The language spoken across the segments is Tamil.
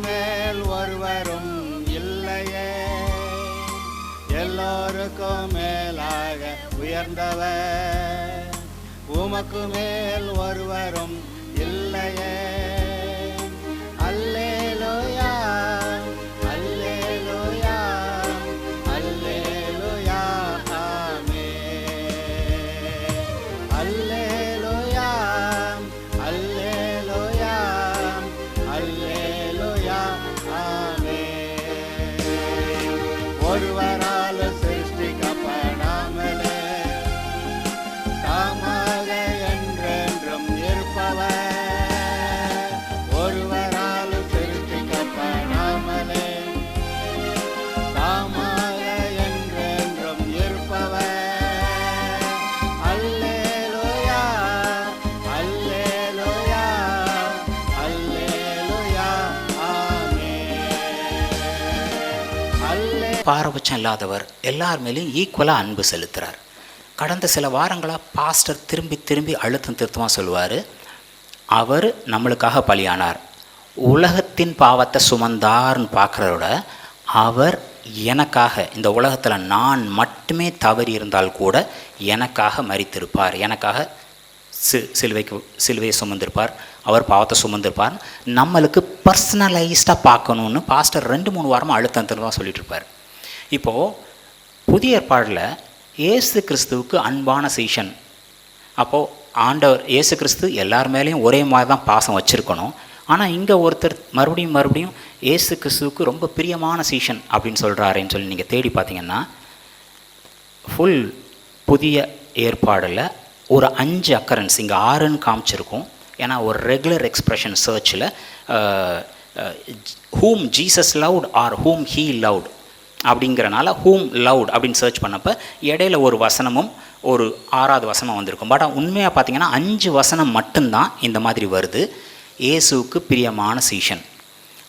மேல் ஒருவரும் இல்லையே, எல்லோருக்கும் மேலாக உயர்ந்தவர். உமக்கு மேல் ஒருவரும் இல்லையே. அல்லேலூயா, அல்லேலூயா, அல்லேலூயா, ஆமென். அல்லேலூயா, அல்லேலூயா, அல்லேலூயா, ஆமென். ஒருவரால் சிருஷ்டிக்கப்படாமலே தாமாக என்றென்றும் இருப்பவர். ஒருவரால் சிருஷ்டிக்கப்படாமலே தாமாக என்றென்றும் இருப்பவர். அல்லேலூயா, அல்லேலூயா, அல்லேலூயா, ஆமென். பாரபட்சம் இல்லாதவர், எல்லார் மேலேயும் ஈக்குவலாக அன்பு செலுத்துகிறார். கடந்த சில வாரங்களாக பாஸ்டர் திரும்பி திரும்பி அழுத்தம் திருத்தமாக சொல்லுவார், அவர் நம்மளுக்காக பலியானார், உலகத்தின் பாவத்தை சுமந்தார்னு பார்க்குறதோட அவர் எனக்காக, இந்த உலகத்தில் நான் மட்டுமே தவறி இருந்தால் கூட எனக்காக மரித்திருப்பார், எனக்காக சிலுவையை சுமந்திருப்பார், அவர் பாவத்தை சுமந்திருப்பார். நம்மளுக்கு பர்சனலைஸ்டாக பார்க்கணுன்னு பாஸ்டர் 2-3 வாரமாக அழுத்தம் திருத்தமாக சொல்லிட்டு இருப்பார். இப்போது புதிய ஏற்பாடில் இயேசு கிறிஸ்துவுக்கு அன்பான சீஷன். அப்போது ஆண்டவர் இயேசு கிறிஸ்து எல்லார் மேலேயும் ஒரே மாதிரி தான் பாசம் வச்சுருக்கணும். ஆனால் இங்கே ஒருத்தர் மறுபடியும் இயேசு கிறிஸ்துவுக்கு ரொம்ப பிரியமான சீஷன் அப்படின்னு சொல்கிறாருன்னு சொல்லி நீங்கள் தேடி பார்த்தீங்கன்னா ஃபுல் புதிய ஏற்பாடில் ஒரு 5 அக்கரன்ஸ், இங்கே 6ன்னு காமிச்சிருக்கும். ஏன்னா ஒரு ரெகுலர் எக்ஸ்ப்ரெஷன் சர்ச்சில் whom Jesus loved or whom he loved அப்படிங்கிறனால ஹூம் லவ்ட் அப்படின்னு சர்ச் பண்ணப்போ இடையில ஒரு வசனமும் ஒரு 6வது வசனம் வந்திருக்கும். பட் உண்மையாக பார்த்தீங்கன்னா 5 வசனம் மட்டும்தான் இந்த மாதிரி வருது, இயேசுவுக்கு பிரியமான சீஷன்.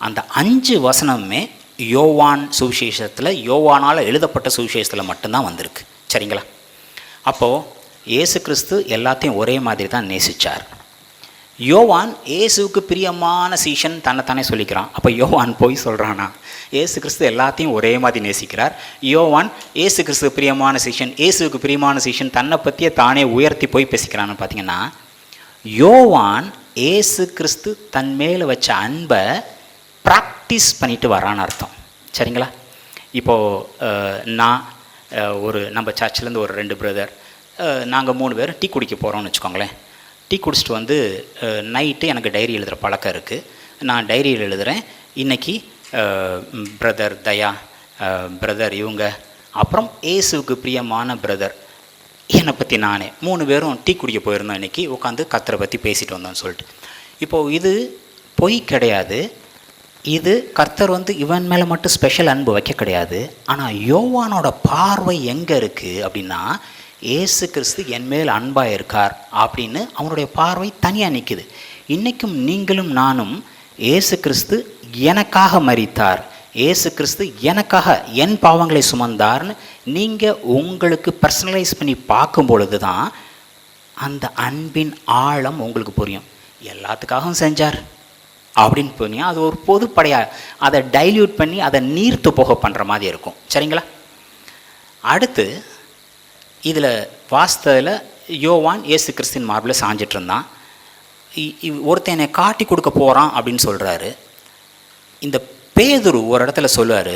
அந்த 5 வசனமுமே யோவான் சுவிசேஷத்தில், யோவானால் எழுதப்பட்ட சுவிசேஷத்தில் மட்டும்தான் வந்திருக்கு. சரிங்களா? அப்போது இயேசு கிறிஸ்து எல்லாத்தையும் ஒரே மாதிரி தான் நேசித்தார். யோவான் இயேசுவுக்கு பிரியமான சீஷன் தன்னைத்தானே சொல்லிக்கிறான். அப்போ யோவான் போய் சொல்கிறானா? இயேசு கிறிஸ்து எல்லாத்தையும் ஒரே மாதிரி நேசிக்கிறார். யோவான் இயேசு கிறிஸ்து பிரியமான சீஷன், இயேசுவுக்கு பிரியமான சீஷன் தன்னை பற்றியே தானே உயர்த்தி போய் பேசிக்கிறான்னு பார்த்தீங்கன்னா, யோவான் இயேசு கிறிஸ்து தன் மேலே வச்ச அன்பை ப்ராக்டிஸ் பண்ணிட்டு வரான்னு அர்த்தம். சரிங்களா? இப்போது நான் நம்ம சர்ச்சிலேருந்து ஒரு 2 பிரதர், நாங்கள் 3 பேர் டீ குடிக்க போகிறோம்னு வச்சுக்கோங்களேன். டீ குடிச்சிட்டு வந்து நைட்டு எனக்கு டைரி எழுதுகிற பழக்கம் இருக்குது. நான் டைரியில் எழுதுகிறேன், இன்றைக்கி பிரதர் தயா, பிரதர் இவங்க, அப்புறம் இயேசுவுக்கு பிரியமான பிரதர், என்னை பற்றி நானே 3 பேரும் டீ குடிக்க போயிருந்தோம். இன்றைக்கி உட்காந்து கர்த்தரை பற்றி பேசிட்டு வந்தோம்னு சொல்லிட்டு. இப்போது இது பொய் கிடையாது. இது கர்த்தர் வந்து இவன் மேலே மட்டும் ஸ்பெஷல் அன்பு வைக்க கிடையாது. ஆனால் யோவானோட பார்வை எங்கே இருக்குது அப்படின்னா, இயேசு கிறிஸ்து என் மேல் அன்பாக இருக்கார் அப்படின்னு அவனுடைய பார்வை தனியாக நிற்குது. இன்றைக்கும் நீங்களும் நானும் இயேசு கிறிஸ்து எனக்காக மரித்தார், இயேசு கிறிஸ்து எனக்காக என் பாவங்களை சுமந்தார்னு நீங்கள் உங்களுக்கு பர்சனலைஸ் பண்ணி பார்க்கும் பொழுது தான் அந்த அன்பின் ஆழம் உங்களுக்கு புரியும். எல்லாத்துக்காகவும் செஞ்சார் அப்படின்னு புரியும். அது ஒரு பொதுப்படையாக அதை டைல்யூட் பண்ணி அதை நீர்த்து போக பண்ணுற மாதிரி இருக்கும். சரிங்களா? அடுத்து இதில் வாஸ்தவில் யோவான் இயேசு கிறிஸ்தின் மார்பில் சாஞ்சிட்டு இருந்தான். ஒருத்தன் என்னை காட்டி கொடுக்க போகிறான் அப்படின்னு சொல்கிறாரு. இந்த பேதுரு ஒரு இடத்துல சொல்லுவார்,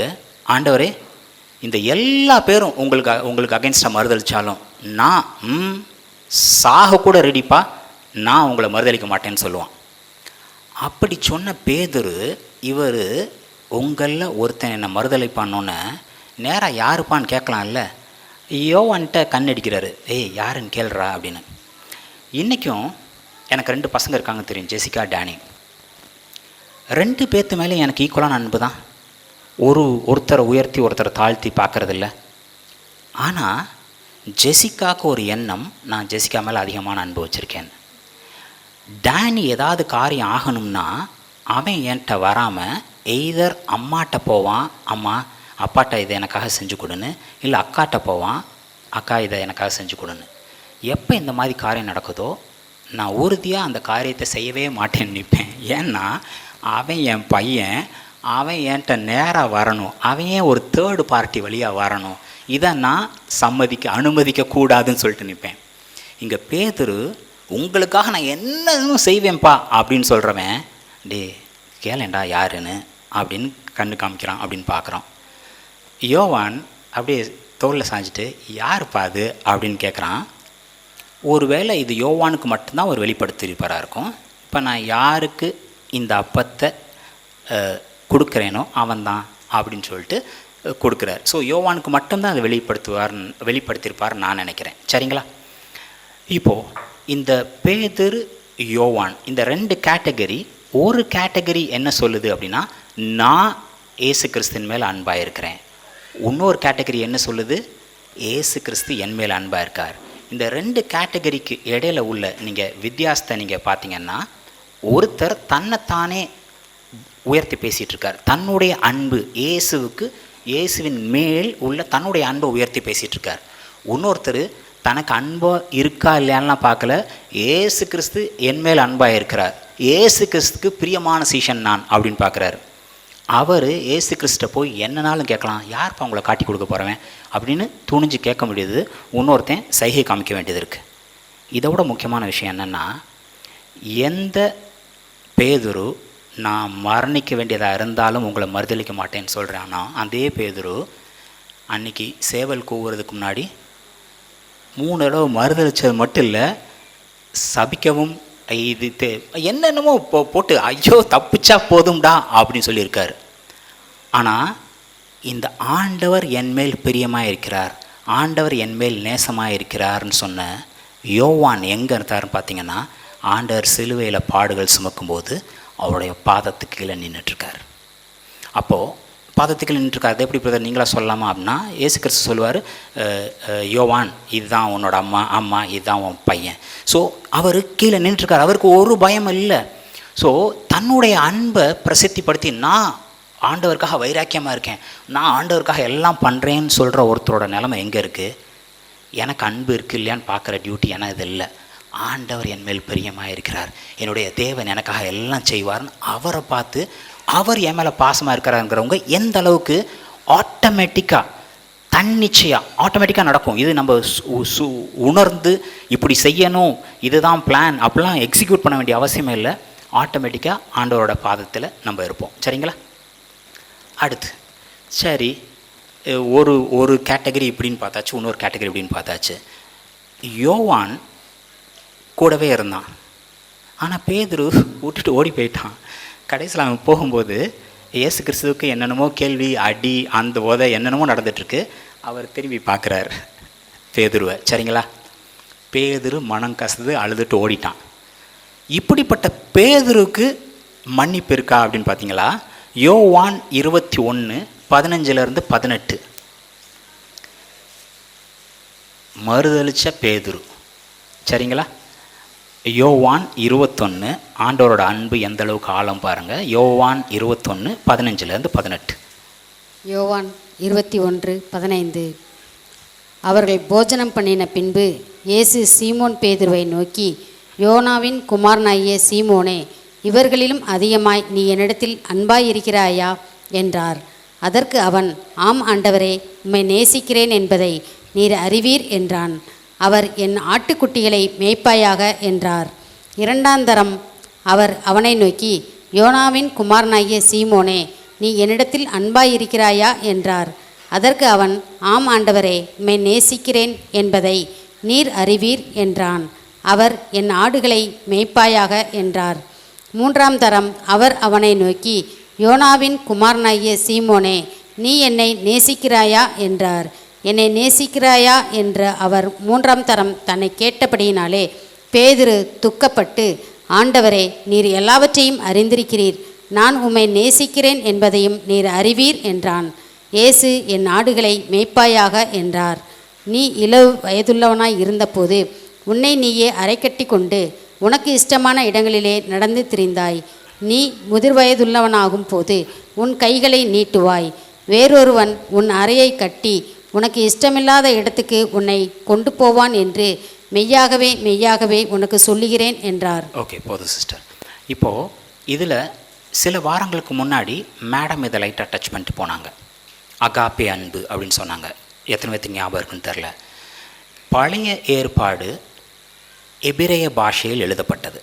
ஆண்டவரே இந்த எல்லா பேரும் உங்களுக்கு அகென்ஸ்டாக மறுதளித்தாலும் நான் சாக கூட ரெடிப்பா, நான் உங்களை மறுதளிக்க மாட்டேன்னு சொல்லுவான். அப்படி சொன்ன பேதுரு, இவர் உங்களில் ஒருத்தன் என்னை மறுதளிப்பான்னொன்னே நேராக யாருப்பான்னு கேட்கலாம்ல, யோவான்கிட்ட கண்ணடிக்கிறாரு, ஏய் யாருன்னு கேள்றா அப்படின்னு. இன்றைக்கும் எனக்கு 2 பசங்க இருக்காங்க தெரியும், ஜெசிகா, டேனி. 2 பேர்த்து மேலே எனக்கு ஈக்குவலான அன்பு தான். ஒருத்தரை உயர்த்தி ஒருத்தரை தாழ்த்தி பார்க்குறதில்ல. ஆனால் ஜெசிகாவுக்கு ஒரு எண்ணம், நான் ஜெசிகா மேலே அதிகமான அன்பு வச்சுருக்கேன். டேனி ஏதாவது காரியம் ஆகணும்னா அவன் என்கிட்ட வராமல் எய்தர் அம்மாட்ட போவான், அம்மா அப்பாட்ட இதை எனக்காக செஞ்சு கொடுன்னு, இல்லை அக்காட்ட போவான், அக்கா இதை எனக்காக செஞ்சு கொடுன்னு. எப்போ இந்த மாதிரி காரியம் நடக்குதோ நான் உறுதியாக அந்த காரியத்தை செய்யவே மாட்டேன்னு நிற்பேன். ஏன்னா அவன் என் பையன், அவன் என்கிட்ட நேராக வரணும், அவன் ஏன் ஒரு தேர்டு பார்ட்டி வழியாக வரணும், இதை நான் அனுமதிக்க கூடாதுன்னு சொல்லிட்டு நிற்பேன். இங்கே பேதுரு உங்களுக்காக நான் என்னன்னு செய்வேன்ப்பா அப்படின்னு சொல்கிறவன், டே கேளேண்டா யாருன்னு அப்படின்னு கண்ணு காமிக்கிறான் அப்படின்னு பார்க்குறான். யோவான் அப்படியே தோளில் சாஞ்சிட்டு யாருப்பா அது அப்படின்னு கேட்குறான். ஒருவேளை இது யோவானுக்கு மட்டும்தான் ஒரு வெளிப்படுத்தியிருப்பாராக இருக்கும். இப்போ நான் யாருக்கு இந்த அப்பத்தை கொடுக்குறேனோ அவன்தான் அப்படின்னு சொல்லிட்டு கொடுக்குறார். ஸோ யோவானுக்கு மட்டும்தான் அதை வெளிப்படுத்தியிருப்பார் நான் நினைக்கிறேன். சரிங்களா? இப்போது இந்த பேதுரு யோவான் இந்த 2 கேட்டகரி, ஒரு கேட்டகரி என்ன சொல்லுது அப்படின்னா நான் ஏசு கிறிஸ்துவின் மேல் அன்பாக இருக்கிறேன். இன்னொரு கேட்டகரி என்ன சொல்லுது, ஏசு கிறிஸ்து என் மேல் அன்பாக இருக்கார். இந்த 2 கேட்டகரிக்கு இடையில உள்ள நீங்கள் வித்தியாசத்தை நீங்கள் பார்த்தீங்கன்னா, ஒருத்தர் தன்னைத்தானே உயர்த்தி பேசிகிட்டு இருக்கார். தன்னுடைய அன்பு இயேசுவின் மேல் உள்ள தன்னுடைய அன்பை உயர்த்தி பேசிகிட்டு இருக்கார். இன்னொருத்தர் தனக்கு அன்பாக இருக்கா இல்லையான்லாம் பார்க்கல, ஏசு கிறிஸ்து என் மேல் அன்பாக இருக்கிறார், ஏசு கிறிஸ்துக்கு பிரியமான சீஷன் நான் அப்படின்னு பார்க்குறாரு. அவர் ஏசு கிறிஸ்ட போய் என்னன்னாலும் கேட்கலாம், யார்ப்பா அவங்கள காட்டி கொடுக்க போகிறவன் அப்படின்னு துணிஞ்சு கேட்க முடியுது. இன்னொருத்தன் சைகை காமிக்க வேண்டியது இருக்குது. இதை விட முக்கியமான விஷயம் என்னென்னா, எந்த பேதுரு நான் மரணிக்க வேண்டியதாக இருந்தாலும் உங்களை மறுதளிக்க மாட்டேன்னு சொல்கிறான்னா, அதே பேதுரு அன்றைக்கி சேவல் கூவுறதுக்கு முன்னாடி 3 தடவை மறுதளித்தது மட்டும் இல்லை, சபிக்கவும் இது என்னென்னமோ போட்டு ஐயோ தப்பிச்சா போதும்டா அப்படின்னு சொல்லியிருக்காரு. ஆனால் இந்த ஆண்டவர் என்மேல் பிரியமாக இருக்கிறார், ஆண்டவர் என்மேல் நேசமாக இருக்கிறார்னு சொன்ன யோவான் எங்கே இருந்தாருன்னு பார்த்தீங்கன்னா, ஆண்டவர் சிலுவையில் பாடுகள் சுமக்கும்போது அவருடைய பாதத்துக்கு கீழே நின்றுட்டுருக்கார். அப்போது பாதத்துக்கு நின்றுட்டுருக்காரு. எப்படி பிரதர் நீங்களா சொல்லலாமா அப்படின்னா, ஏசு கிறிஸ்து சொல்லுவார், யோவான் இதுதான் உன்னோட அம்மா இதுதான் உன் பையன். ஸோ அவர் கீழே நின்றுட்டுருக்கார், அவருக்கு ஒரு பயம் இல்லை. ஸோ தன்னுடைய அன்பை பிரசித்திப்படுத்தி நான் ஆண்டவருக்காக வைராக்கியமாக இருக்கேன், நான் ஆண்டவருக்காக எல்லாம் பண்ணுறேன்னு சொல்கிற ஒருத்தரோட நிலைமை எங்கே இருக்குது? எனக்கு அன்பு இருக்குது இல்லையான்னு பார்க்குற டியூட்டி எனக்கு இது இல்லை. ஆண்டவர் என் மேல் பிரியமாக இருக்கிறார், என்னுடைய தேவன் எனக்காக எல்லாம் செய்வார்னு அவரை பார்த்து அவர் என் மேலே பாசமாக இருக்கிறாருங்கிறவங்க எந்த அளவுக்கு ஆட்டோமேட்டிக்காக ஆட்டோமேட்டிக்காக நடக்கும். இது நம்ம உணர்ந்து இப்படி செய்யணும், இதுதான் பிளான் அப்படிலாம் எக்ஸிக்யூட் பண்ண வேண்டிய அவசியமே இல்லை. ஆட்டோமேட்டிக்காக ஆண்டவரோட பாதத்தில் நம்ம இருப்போம். சரிங்களா? அடுத்து சரி, ஒரு கேட்டகரி இப்படின்னு பார்த்தாச்சு, இன்னொரு கேட்டகரி இப்படின்னு பார்த்தாச்சு. யோவான் கூடவே இருந்தான், ஆனால் பேதுரு விட்டுட்டு ஓடி போயிட்டான். கடைசியில் அவன் போகும்போது இயேசு கிறிஸ்துவுக்கு என்னென்னமோ கேள்வி அடி அந்த போதை என்னென்னமோ நடந்துகிட்ருக்கு. அவர் திரும்பி பார்க்குறார் பேதுருவை. சரிங்களா? பேதுரு மனம் கசந்து அழுதுட்டு ஓடிட்டான். இப்படிப்பட்ட பேதுருக்கு மன்னிப்பு இருக்கா அப்படின்னு பார்த்தீங்களா? யோவான் 21:15-18 மறுதளிச்ச பேதுரு. சரிங்களா? யோவான் 21 ஆண்டவரோட அன்பு எந்த அளவுக்கு ஆழம் பாருங்கள். யோவான் 21:15-18. யோவான் 21:15. அவர்கள் போஜனம் பண்ணின பின்பு இயேசு சீமோன் பேதுருவை நோக்கி, யோனாவின் குமாரனாகிய சீமோனே, இவர்களிலும் அதிகமாய் நீ என்னிடத்தில் அன்பாயிருக்கிறாயா என்றார். அதற்கு அவன், ஆம் ஆண்டவரே, உம்மை நேசிக்கிறேன் என்பதை நீர் அறிவீர் என்றான். அவர், என் ஆட்டுக்குட்டிகளை மேய்ப்பாயாக என்றார். 2ஆம் தரம் அவர் அவனை நோக்கி, யோனாவின் குமாரனாகிய சீமோனே, நீ என்னிடத்தில் அன்பாயிருக்கிறாயா என்றார். அதற்கு அவன், ஆம் ஆண்டவரே, உம்மை நேசிக்கிறேன் என்பதை நீர் அறிவீர் என்றான். அவர், என் ஆடுகளை மேய்ப்பாயாக என்றார். 3ஆம் தரம் அவர் அவனை நோக்கி, யோனாவின் குமாரனாகிய சீமோனே, நீ என்னை நேசிக்கிறாயா என்றார். என்னை நேசிக்கிறாயா என்று அவர் 3ஆம் தரம் தன்னை கேட்டபடியினாலே பேதுரு துக்கப்பட்டு, ஆண்டவரே, நீர் எல்லாவற்றையும் அறிந்திருக்கிறீர், நான் உம்மை நேசிக்கிறேன் என்பதையும் நீர் அறிவீர் என்றான். இயேசு, என் ஆடுகளை மேய்ப்பாயாக என்றார். நீ இளவு வயதுள்ளவனாய் இருந்தபோது உன்னை நீயே அரைக்கட்டி கொண்டு உனக்கு இஷ்டமான இடங்களிலே நடந்து திரிந்தாய். நீ முதிர் வயதுள்ளவனாகும் போது உன் கைகளை நீட்டுவாய், வேறொருவன் உன் அறையை கட்டி உனக்கு இஷ்டமில்லாத இடத்துக்கு உன்னை கொண்டு போவான் என்று மெய்யாகவே மெய்யாகவே உனக்கு சொல்லுகிறேன் என்றார். ஓகே, போதும் சிஸ்டர். இப்போது இதில் சில வாரங்களுக்கு முன்னாடி மேடம் இதை லைட்டாக டச் பண்ணிட்டு போனாங்க. அகாப்பே அன்பு அப்படின்னு சொன்னாங்க. எத்தனை பேருக்கு ஞாபகம் இருக்குன்னு தெரில. பழைய ஏற்பாடு எபிரேய பாஷையில் எழுதப்பட்டது,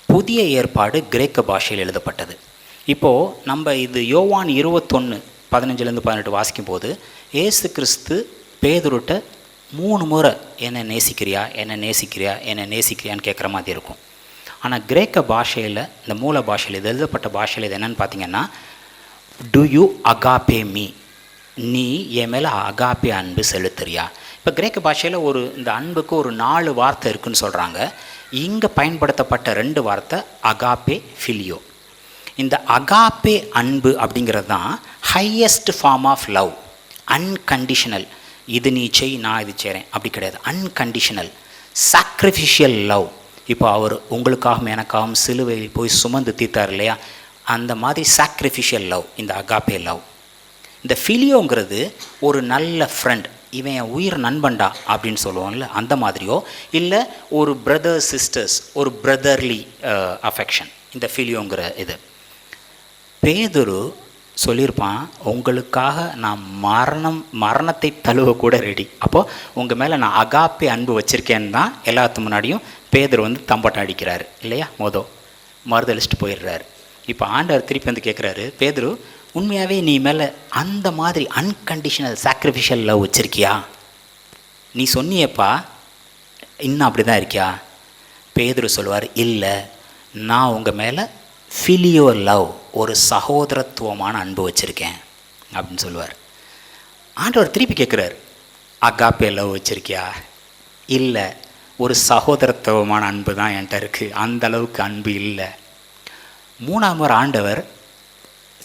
புதிய ஏற்பாடு கிரேக்க பாஷையில் எழுதப்பட்டது. இப்போது நம்ம இது யோவான் 21:15-18 வாசிக்கும்போது ஏசு கிறிஸ்து பேதுருட்ட 3 முறை என்னை நேசிக்கிறியா, என்னை நேசிக்கிறியா, என்னை நேசிக்கிறியான்னு கேட்குற மாதிரி இருக்கும். ஆனால் கிரேக்க பாஷையில், இந்த மூல பாஷையில், இது எழுதப்பட்ட பாஷையில் இது என்னென்னு பார்த்தீங்கன்னா, டு யூ அகாப்பே மீ, நீ என் மேலே அகாப்பே அன்பு செலுத்துறியா. இப்போ கிரேக்க பாஷையில் இந்த அன்புக்கு ஒரு 4 வார்த்தை இருக்குதுன்னு சொல்கிறாங்க. இங்கே பயன்படுத்தப்பட்ட 2 வார்த்தை அகாப்பே, ஃபிலியோ. இந்த அகாப்பே அன்பு அப்படிங்கிறது தான் highest form of love. Unconditional, இது நீ செய் நான் இது செய்கிறேன் அப்படி கிடையாது. Unconditional sacrificial love. இப்போ அவர் உங்களுக்காகவும் எனக்காகவும் சிலுவையில் போய் சுமந்து தீர்த்தார் இல்லையா, அந்த மாதிரி சாக்ரிஃபிஷியல் லவ் இந்த அகாப்பே லவ். இந்த ஃபிலியோங்கிறது ஒரு நல்ல ஃப்ரெண்ட், இவன் என் உயிர் நண்பன்டா அப்படின்னு சொல்லுவோம்ல, அந்த மாதிரியோ இல்லை ஒரு பிரதர் சிஸ்டர்ஸ், ஒரு பிரதர்லி அஃபெக்ஷன் இந்த ஃபிலியோங்கிற இது. பேதுரு சொல்லியிருப்பான், உங்களுக்காக நான் மரணத்தை தழுவ கூட ரெடி. அப்போது உங்கள் மேலே நான் அகாப்பே அன்பு வச்சுருக்கேன்னு தான் எல்லாத்து முன்னாடியும் பேதுரு தம்பட்டம் அடிக்கிறாரு இல்லையா, மறுதளிச்சுட்டு போயிடுறாரு. இப்போ ஆண்டவர் திருப்பி கேட்குறாரு, பேதுரு உண்மையாகவே நீ மேலே அந்த மாதிரி அன்கண்டிஷனல் சாக்ரிஃபிஷியல் லவ் வச்சுருக்கியா? நீ சொன்னியப்பா, இன்னும் அப்படி தான் இருக்கியா? பேதுரு சொல்லுவார், இல்லை, நான் உங்கள் மேலே ஃபிலியோ லவ், ஒரு சகோதரத்துவமான அன்பு வச்சுருக்கேன் அப்படின்னு சொல்லுவார். ஆண்டவர் திருப்பி கேட்குறார், அகாப்பே லவ் வச்சுருக்கியா? இல்லை, ஒரு சகோதரத்துவமான அன்பு தான் என்கிட்ட இருக்குது, அந்த அளவுக்கு அன்பு இல்லை. 3ஆம் முறை ஆண்டவர்,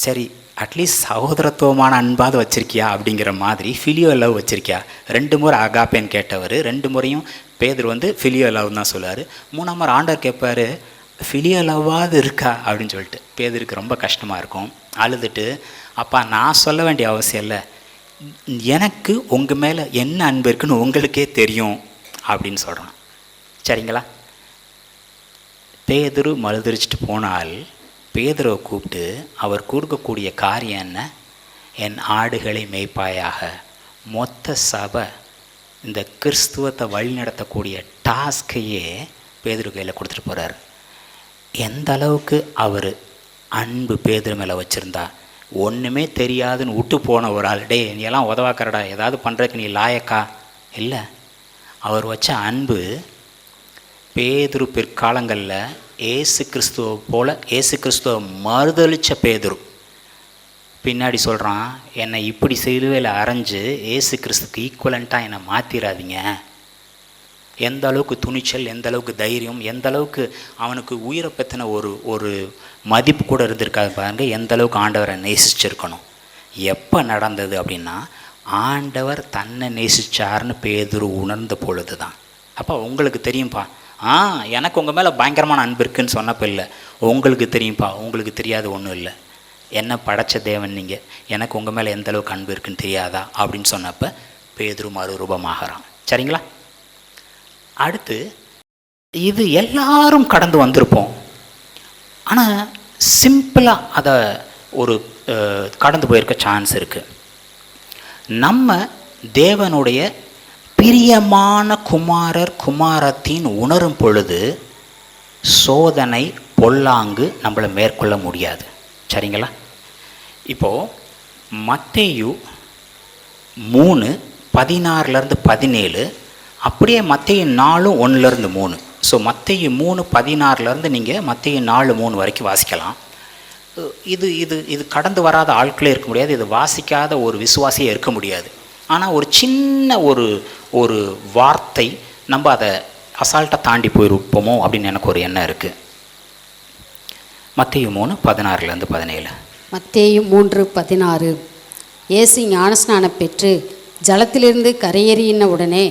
சரி அட்லீஸ்ட் சகோதரத்துவமான அன்பாவது வச்சுருக்கியா அப்படிங்கிற மாதிரி ஃபிலியோ லவ் வச்சுருக்கியா? 2 முறை அகாப்பேன்னு கேட்டவர் 2 முறையும் பேதுரு ஃபிலியோ லவ் தான் சொல்லுவார். 3ஆம் முறை ஆண்டவர் கேட்பார், ஃபிலியோ லவ்வாவது இருக்கா அப்படின்னு சொல்லிட்டு. பேதுருக்கு ரொம்ப கஷ்டமாக இருக்கும். அழுதுட்டு, அப்பா நான் சொல்ல வேண்டிய அவசியம் இல்லை, எனக்கு உங்கள் மேலே என்ன அன்பு இருக்குன்னு உங்களுக்கே தெரியும் அப்படின்னு சொல்கிறான். சரிங்களா? பேதுரு மறுதளிச்சிட்டு போனால் பேதுருவை கூப்பிட்டு அவர் கொடுக்கக்கூடிய காரியம் என்ன? என் ஆடுகளை மேய்ப்பாயாக. மொத்த சபை இந்த கிறிஸ்துவத்தை வழிநடத்தக்கூடிய டாஸ்கையே பேதுரு கையில் கொடுத்துட்டு போகிறார். எந்த அளவுக்கு அவர் அன்பு பேதுரு மேலே வச்சுருந்தா, ஒன்றுமே தெரியாதுன்னு விட்டு போன ஒரு ஆள், டே நீ எல்லாம் உதவாக்கறடா, ஏதாவது பண்ணுறதுக்கு நீ லாயக்கா? இல்லை, அவர் வச்ச அன்பு பேதுரு பிற்காலங்களில் ஏசு கிறிஸ்துவை போல், ஏசு கிறிஸ்துவை மறுதளித்த பேதுரு பின்னாடி சொல்கிறான், என்னை இப்படி சிலுவையில் அரைஞ்சு ஏசு கிறிஸ்துக்கு ஈக்குவலண்ட்டாக என்னை மாற்றிடாதீங்க. எந்த அளவுக்கு துணிச்சல், எந்த அளவுக்கு தைரியம், எந்த அளவுக்கு அவனுக்கு உயிரை பற்றின ஒரு மதிப்பு கூட இருந்திருக்காது பாருங்க. எந்த அளவுக்கு ஆண்டவரை நேசிச்சிருக்கணும். எப்போ நடந்தது அப்படின்னா, ஆண்டவர் தன்னை நேசிச்சார்னு பேதுரு உணர்ந்த பொழுது தான். அப்போ உங்களுக்கு தெரியும்ப்பா, எனக்கு உங்கள் மேலே பயங்கரமான அன்பு இருக்குதுன்னு சொன்னப்போ இல்லை, உங்களுக்கு தெரியும்ப்பா, உங்களுக்கு தெரியாது ஒன்றும் இல்லை, என்ன படைச்ச தேவன் நீங்கள், எனக்கு உங்கள் மேலே எந்த அளவுக்கு அன்பு இருக்குன்னு தெரியாதா அப்படின்னு சொன்னப்போ பேதுரு மறுரூபமாகறான். சரிங்களா? அடுத்து, இது எல்லாரும் கடந்து வந்திருப்போம், ஆனால் சிம்பிளாக அதை ஒரு கடந்து போயிருக்க சான்ஸ் இருக்குது. நம்ம தேவனுடைய பிரியமான குமாரர் குமாரத்தின் உணரும் பொழுது சோதனை பொல்லாங்கு நம்மளை மேற்கொள்ள முடியாது. சரிங்களா? இப்போது மத்தேயு 3:16-17, அப்படியே மத்தேயு 4:1-3. ஸோ மத்தேயு 3:16 நீங்கள் மத்தேயு 4:3 வரைக்கும் வாசிக்கலாம். இது இது இது கடந்து வராத ஆட்களே இருக்க முடியாது, இது வாசிக்காத ஒரு விசுவாசியே இருக்க முடியாது. ஆனால் ஒரு சின்ன ஒரு வார்த்தை நம்ம அதை அசால்ட்டாக தாண்டி போயிருப்போமோ அப்படின்னு எனக்கு ஒரு எண்ணம் இருக்குது. மத்தேயு 3:16-17. மத்தேயு 3:16. இயேசு ஞானஸ்நானம் பெற்று ஜலத்திலிருந்து கரையேறின உடனே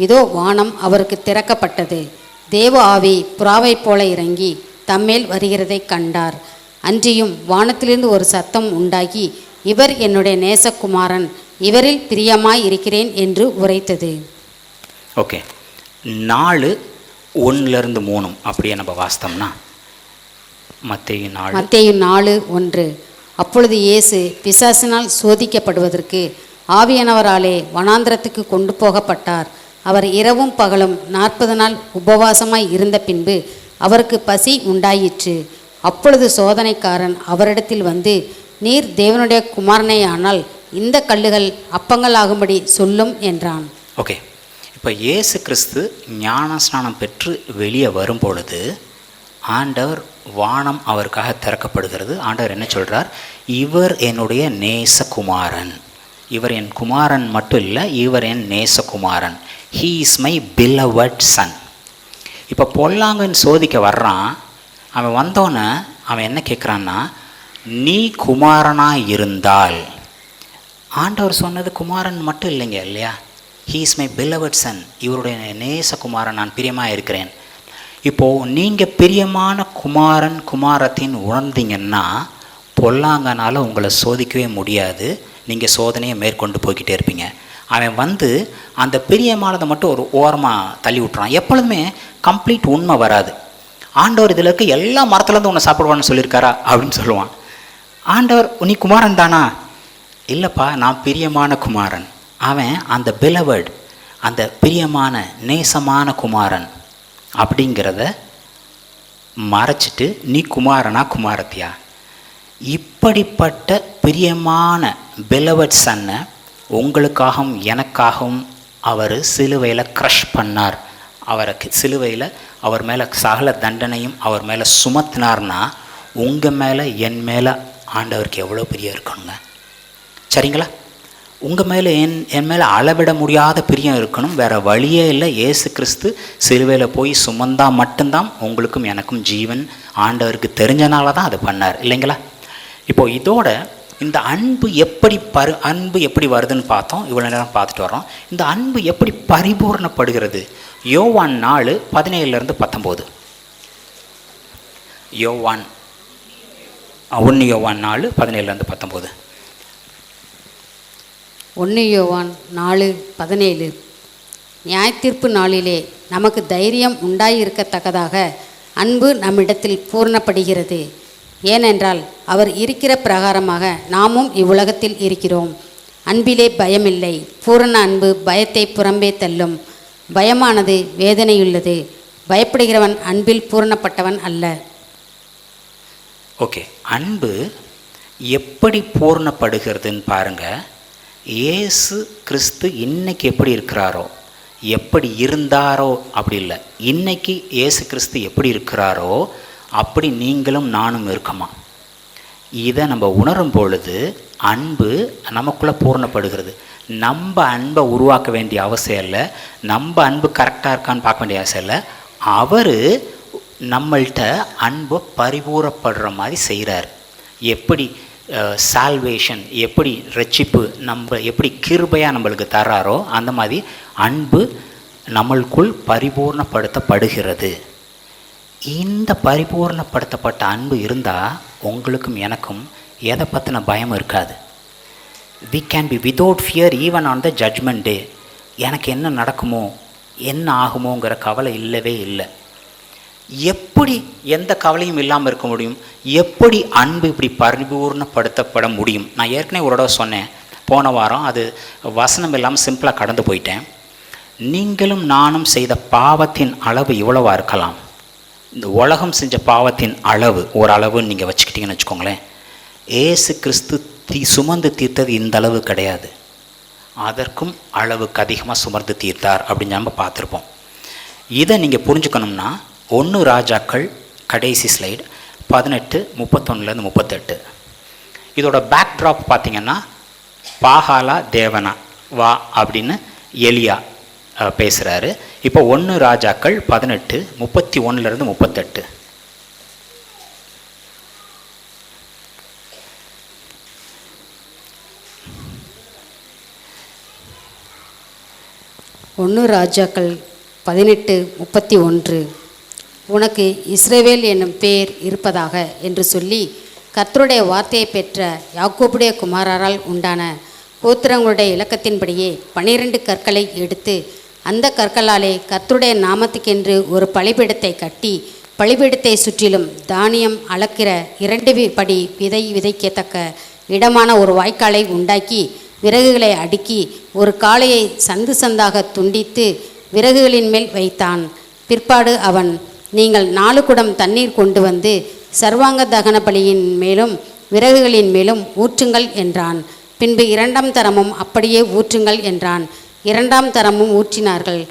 இதோ வானம் அவருக்கு திறக்கப்பட்டது. தேவ ஆவி புறாவைப் போல இறங்கி தம்மேல் வருகிறதை கண்டார். அன்றியும் வானத்திலிருந்து ஒரு சத்தம் உண்டாகி, இவர் என்னுடைய நேசகுமாரன், இவரில் பிரியமாய் இருக்கிறேன் என்று உரைத்தது. ஓகே, 4:1-3 அப்படியே நம்ம வாசித்தோம்னா, மத்தேயு 4:1. அப்பொழுது இயேசு பிசாசினால் சோதிக்கப்படுவதற்கு ஆவியானவராலே வனாந்திரத்துக்கு கொண்டு போகப்பட்டார். அவர் இரவும் பகலும் 40 நாள் உபவாசமாய் இருந்த பின்பு அவருக்கு பசி உண்டாயிற்று. அப்பொழுது சோதனைக்காரன் அவரிடத்தில் வந்து, நீர் தேவனுடைய குமாரனே ஆனால் இந்த கல்லுகள் அப்பங்கள் ஆகும்படி சொல்லும் என்றான். ஓகே, இப்போ இயேசு கிறிஸ்து ஞானஸ்நானம் பெற்று வெளியே வரும் பொழுது ஆண்டவர் வானம் அவருக்காக திறக்கப்படுகிறது. ஆண்டவர் என்ன சொல்கிறார்? இவர் என்னுடைய நேசகுமாரன். இவர் என் குமாரன் மட்டும் இல்லை, இவர் என் நேசகுமாரன். He is my beloved son. இப்போ பொல்லாங்கன்னு சோதிக்க வர்றான். அவன் வந்தோன்னே அவன் என்ன கேட்குறான்னா, நீ குமாரனாக இருந்தால், ஆண்டவர் சொன்னது குமாரன் மட்டும் இல்லைங்க இல்லையா, he is my beloved Sun, இவருடைய நேசகுமாரன், நான் பிரியமாக இருக்கிறேன். இப்போது நீங்கள் பிரியமான குமாரன் குமாரத்தின் உணர்ந்தீங்கன்னா பொல்லாங்கனால உங்களை சோதிக்கவே முடியாது. நீங்கள் சோதனையை மேற்கொண்டு போய்கிட்டே இருப்பீங்க. அவன் வந்து அந்த பிரியமானதை மட்டும் ஒரு ஓரமாக தள்ளி விட்டுறான். எப்பொழுதுமே கம்ப்ளீட் உண்மை வராது. ஆண்டவர் இதில் இருக்க எல்லா மரத்துலேருந்து உன்னை சாப்பிடுவான்னு சொல்லியிருக்காரா அப்படின்னு சொல்லுவான். ஆண்டவர் நீ குமாரன் தானா? இல்லைப்பா, நான் பிரியமான குமாரன். அவன் அந்த பிலவட், அந்த பிரியமான நேசமான குமாரன் அப்படிங்கிறத மறைச்சிட்டு நீ குமாரனா குமாரத்தியா? இப்படிப்பட்ட பிரியமான பிலவட் சன்னை உங்களுக்காகவும் எனக்காகவும் அவர் சிலுவையில் க்ரஷ் பண்ணார். அவருக்கு சிலுவையில் அவர் மேலே சகல தண்டனையும் அவர் மேலே சுமத்தினார்னா உங்கள் மேலே என் மேலே ஆண்டவருக்கு எவ்வளோ பிரியம் இருக்கணுங்க. சரிங்களா? உங்கள் மேலே என் மேலே அளவிட முடியாத பிரியம் இருக்கணும். வேறு வழியே இல்லை. இயேசு கிறிஸ்து சிலுவையில் போய் சுமந்தால் மட்டும்தான் உங்களுக்கும் எனக்கும் ஜீவன். ஆண்டவருக்கு தெரிஞ்சனால தான் அதை பண்ணார் இல்லைங்களா? இப்போது இதோட இந்த அன்பு எப்படி வருதுன்னு பார்த்தோம். இவ்வளோ நேரம் பார்த்துட்டு வரோம். இந்த அன்பு எப்படி பரிபூர்ணப்படுகிறது? யோவான் 4:17-19. யோவான் 4:17-19. 1 யோவான் 4:17. நியாயத்தீர்ப்பு நாளிலே நமக்கு தைரியம் உண்டாயிருக்கத்தக்கதாக அன்பு நம்மிடத்தில் பூர்ணப்படுகிறது. ஏனென்றால் அவர் இருக்கிற பிரகாரமாக நாமும் இவ்வுலகத்தில் இருக்கிறோம். அன்பிலே பயமில்லை. பூரண அன்பு பயத்தை புறம்பே தள்ளும். பயமானது வேதனையுள்ளது. பயப்படுகிறவன் அன்பில் பூரணப்பட்டவன் அல்ல. ஓகே, அன்பு எப்படி பூர்ணப்படுகிறதுன்னு பாருங்கள். இயேசு கிறிஸ்து இன்னைக்கு எப்படி இருக்கிறாரோ, எப்படி இருந்தாரோ அப்படி இல்லை, இன்னைக்கு இயேசு கிறிஸ்து எப்படி இருக்கிறாரோ அப்படி நீங்களும் நானும் இருக்கமா. இதை நம்ம உணரும் பொழுது அன்பு நமக்குள்ளே பூர்ணப்படுகிறது. நம்ம அன்பை உருவாக்க வேண்டிய அவசியம் இல்லை. நம்ம அன்பு கரெக்டாக இருக்கான்னு பார்க்க வேண்டிய அவசியம் இல்லை. அவர் நம்மள்கிட்ட அன்பை பரிபூரப்படுற மாதிரி செய்கிறார். எப்படி சால்வேஷன், எப்படி ரட்சிப்பு நம்ம எப்படி கிருபையாக நம்மளுக்கு தர்றாரோ அந்த மாதிரி அன்பு நம்மளுக்குள் பரிபூர்ணப்படுத்தப்படுகிறது. இந்த பரிபூர்ணப்படுத்தப்பட்ட அன்பு இருந்தால் உங்களுக்கும் எனக்கும் எதை பற்றின பயம் இருக்காது. we can be without fear even on the judgment day. எனக்கு என்ன நடக்குமோ என்ன ஆகுமோங்கிற கவலை இல்லவே இல்லை. எப்படி எந்த கவலையும் இல்லாமல் இருக்க முடியும்? எப்படி அன்பு இப்படி பரிபூர்ணப்படுத்தப்பட முடியும்? நான் ஏற்கனவே ஒரு தடவை சொன்னேன் போன வாரம், அது வசனம் இல்லாமல் சிம்பிளாக கடந்து போயிட்டேன். நீங்களும் நானும் செய்த பாவத்தின் அளவு இவ்வளவா இருக்கலாம். இந்த உலகம் செஞ்ச பாவத்தின் அளவு ஒரு அளவுன்னு நீங்கள் வச்சுக்கிட்டீங்கன்னு வச்சுக்கோங்களேன். ஏசு கிறிஸ்து சுமந்து தீர்த்தது இந்த அளவு கிடையாது, அதற்கும் அளவுக்கு அதிகமாக சுமந்து தீர்த்தார் அப்படின்னு நம்ம பார்த்துருப்போம். இதை நீங்கள் புரிஞ்சுக்கணும்னா 1 ராஜாக்கள் கடைசி ஸ்லைடு 18:31-38. இதோட பேக்ட்ராப் பார்த்தீங்கன்னா பாகாலா தேவனா வா அப்படின்னு எலியா பேசுகிறாரு. இப்போ 1 ராஜாக்கள் 18:31-38. ஒன்று ராஜாக்கள் 18:31. உனக்கு இஸ்ரவேல் என்னும் பேர் இருப்பதாக என்று சொல்லி கர்த்தருடைய வார்த்தையை பெற்ற யாக்கோபுடைய குமாரரால் உண்டான கோத்திரங்களுடைய இலக்கத்தின்படியே 12 கற்களை எடுத்து அந்த கற்களாலே கர்த்தருடைய நாமத்துக்கென்று ஒரு பலிபீடத்தை கட்டி பலிபீடத்தை சுற்றிலும் தானியம் அளக்கிற 2 படி விதை விதைக்கத்தக்க இடமான ஒரு வாய்க்காலை உண்டாக்கி விறகுகளை அடுக்கி ஒரு காளையை சந்து சந்தாக துண்டித்து விறகுகளின் மேல் வைத்தான். பிற்பாடு அவன், நீங்கள் 4 குடம் தண்ணீர் கொண்டு வந்து சர்வாங்க தகன பலியின் மேலும் விறகுகளின் மேலும் ஊற்றுங்கள் என்றான். பின்பு 2ஆம் தரமும் அப்படியே ஊற்றுங்கள் என்றான். 2ஆம் தரமும் ஊற்றினார்கள்.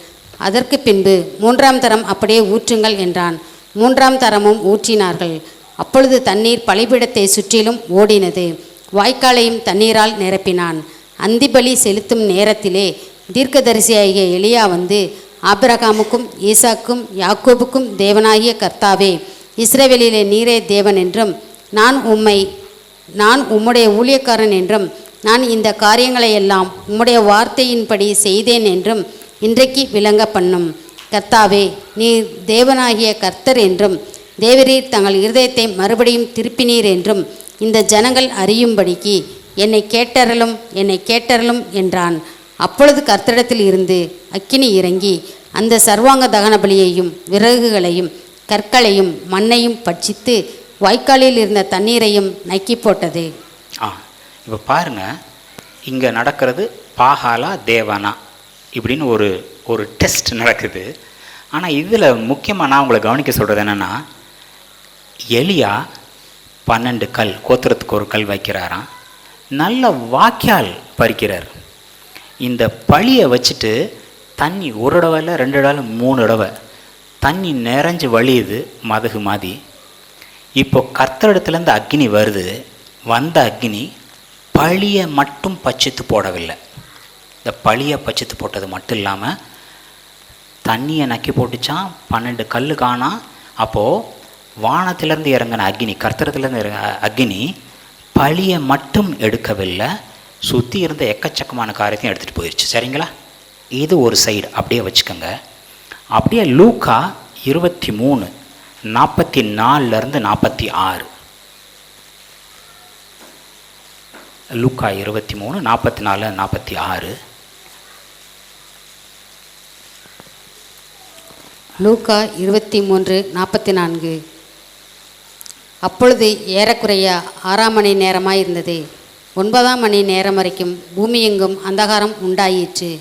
அதற்கு பின்பு 3ஆம் தரம் அப்படியே ஊற்றுங்கள் என்றான். 3ஆம் தரமும் ஊற்றினார்கள். அப்பொழுது தண்ணீர் பலிபீடத்தை சுற்றிலும் ஓடினது. வாய்க்காலையும் தண்ணீரால் நிரப்பினான். அந்திபலி செலுத்தும் நேரத்திலே தீர்க்கதரிசியாகிய எலியா வந்து, ஆபிரகாமுக்கும் ஈசாக்கும் யாக்கோபுக்கும் தேவனாகிய கர்த்தாவே, இஸ்ரவேலிலே நீரே தேவன் என்றும் நான் உம்முடைய ஊழியக்காரன் என்றும் நான் இந்த காரியங்களை எல்லாம் உம்முடைய வார்த்தையின்படி செய்தேன் என்றும் இன்றைக்கு விளங்க பண்ணும். கர்த்தாவே, நீர் தேவனாகிய கர்த்தர் என்றும் தேவரீர் தங்கள் இருதயத்தை மறுபடியும் திருப்பினீர் என்றும் இந்த ஜனங்கள் அறியும்படிக்கு என்னை கேட்டறலும் என்றான். அப்பொழுது கர்த்தரிடத்தில் இருந்து அக்கினி இறங்கி அந்த சர்வாங்க தகன பலியையும் விறகுகளையும் கற்களையும் மண்ணையும் பட்சித்து வாய்க்காலில் இருந்த தண்ணீரையும் நக்கி போட்டது. இப்போ பாருங்கள், இங்கே நடக்கிறது பாகாலா தேவனா இப்படின்னு ஒரு டெஸ்ட் நடக்குது. ஆனால் இதில் முக்கியமாக நான் உங்களை கவனிக்க சொல்கிறது என்னென்னா, எலியா 12 கல் கோத்திரத்துக்கு ஒரு கல் வைக்கிறாராம். நல்ல வாய்க்கால் பறிக்கிறார். இந்த பழியை வச்சுட்டு தண்ணி 1 தடவை இல்லை 2 தடவை 3 தடவை தண்ணி நிறைஞ்சு வழியுது மதகு மாதிரி. இப்போ கர்த்தரிடத்துலேருந்து அக்னி வருது. வந்த அக்னி பழியை மட்டும் பச்சித்து போடவில்லை. இந்த பழியை பச்சித்து போட்டது மட்டும் இல்லாமல் தண்ணியை நக்கி போட்டுச்சான். 12 கல் காணா. அப்போது வானத்திலேருந்து இறங்கின அக்னி, கர்த்தரத்துலேருந்து அக்னி பழியை மட்டும் எடுக்கவில்லை, சுற்றி இருந்த எக்கச்சக்கமான காரியத்தையும் எடுத்துகிட்டு போயிடுச்சு. சரிங்களா? இது ஒரு சைடு அப்படியே வச்சுக்கோங்க. அப்படியே லூக்கா 23:44-46. லூக்கா 23:44-46. லூக்கா 23:44. அப்பொழுது ஏறக்குறைய 6ஆம் மணி நேரமாயிருந்தது. 9ஆம் மணி நேரம் வரைக்கும் பூமி எங்கும் அந்தகாரம் உண்டாயிற்று.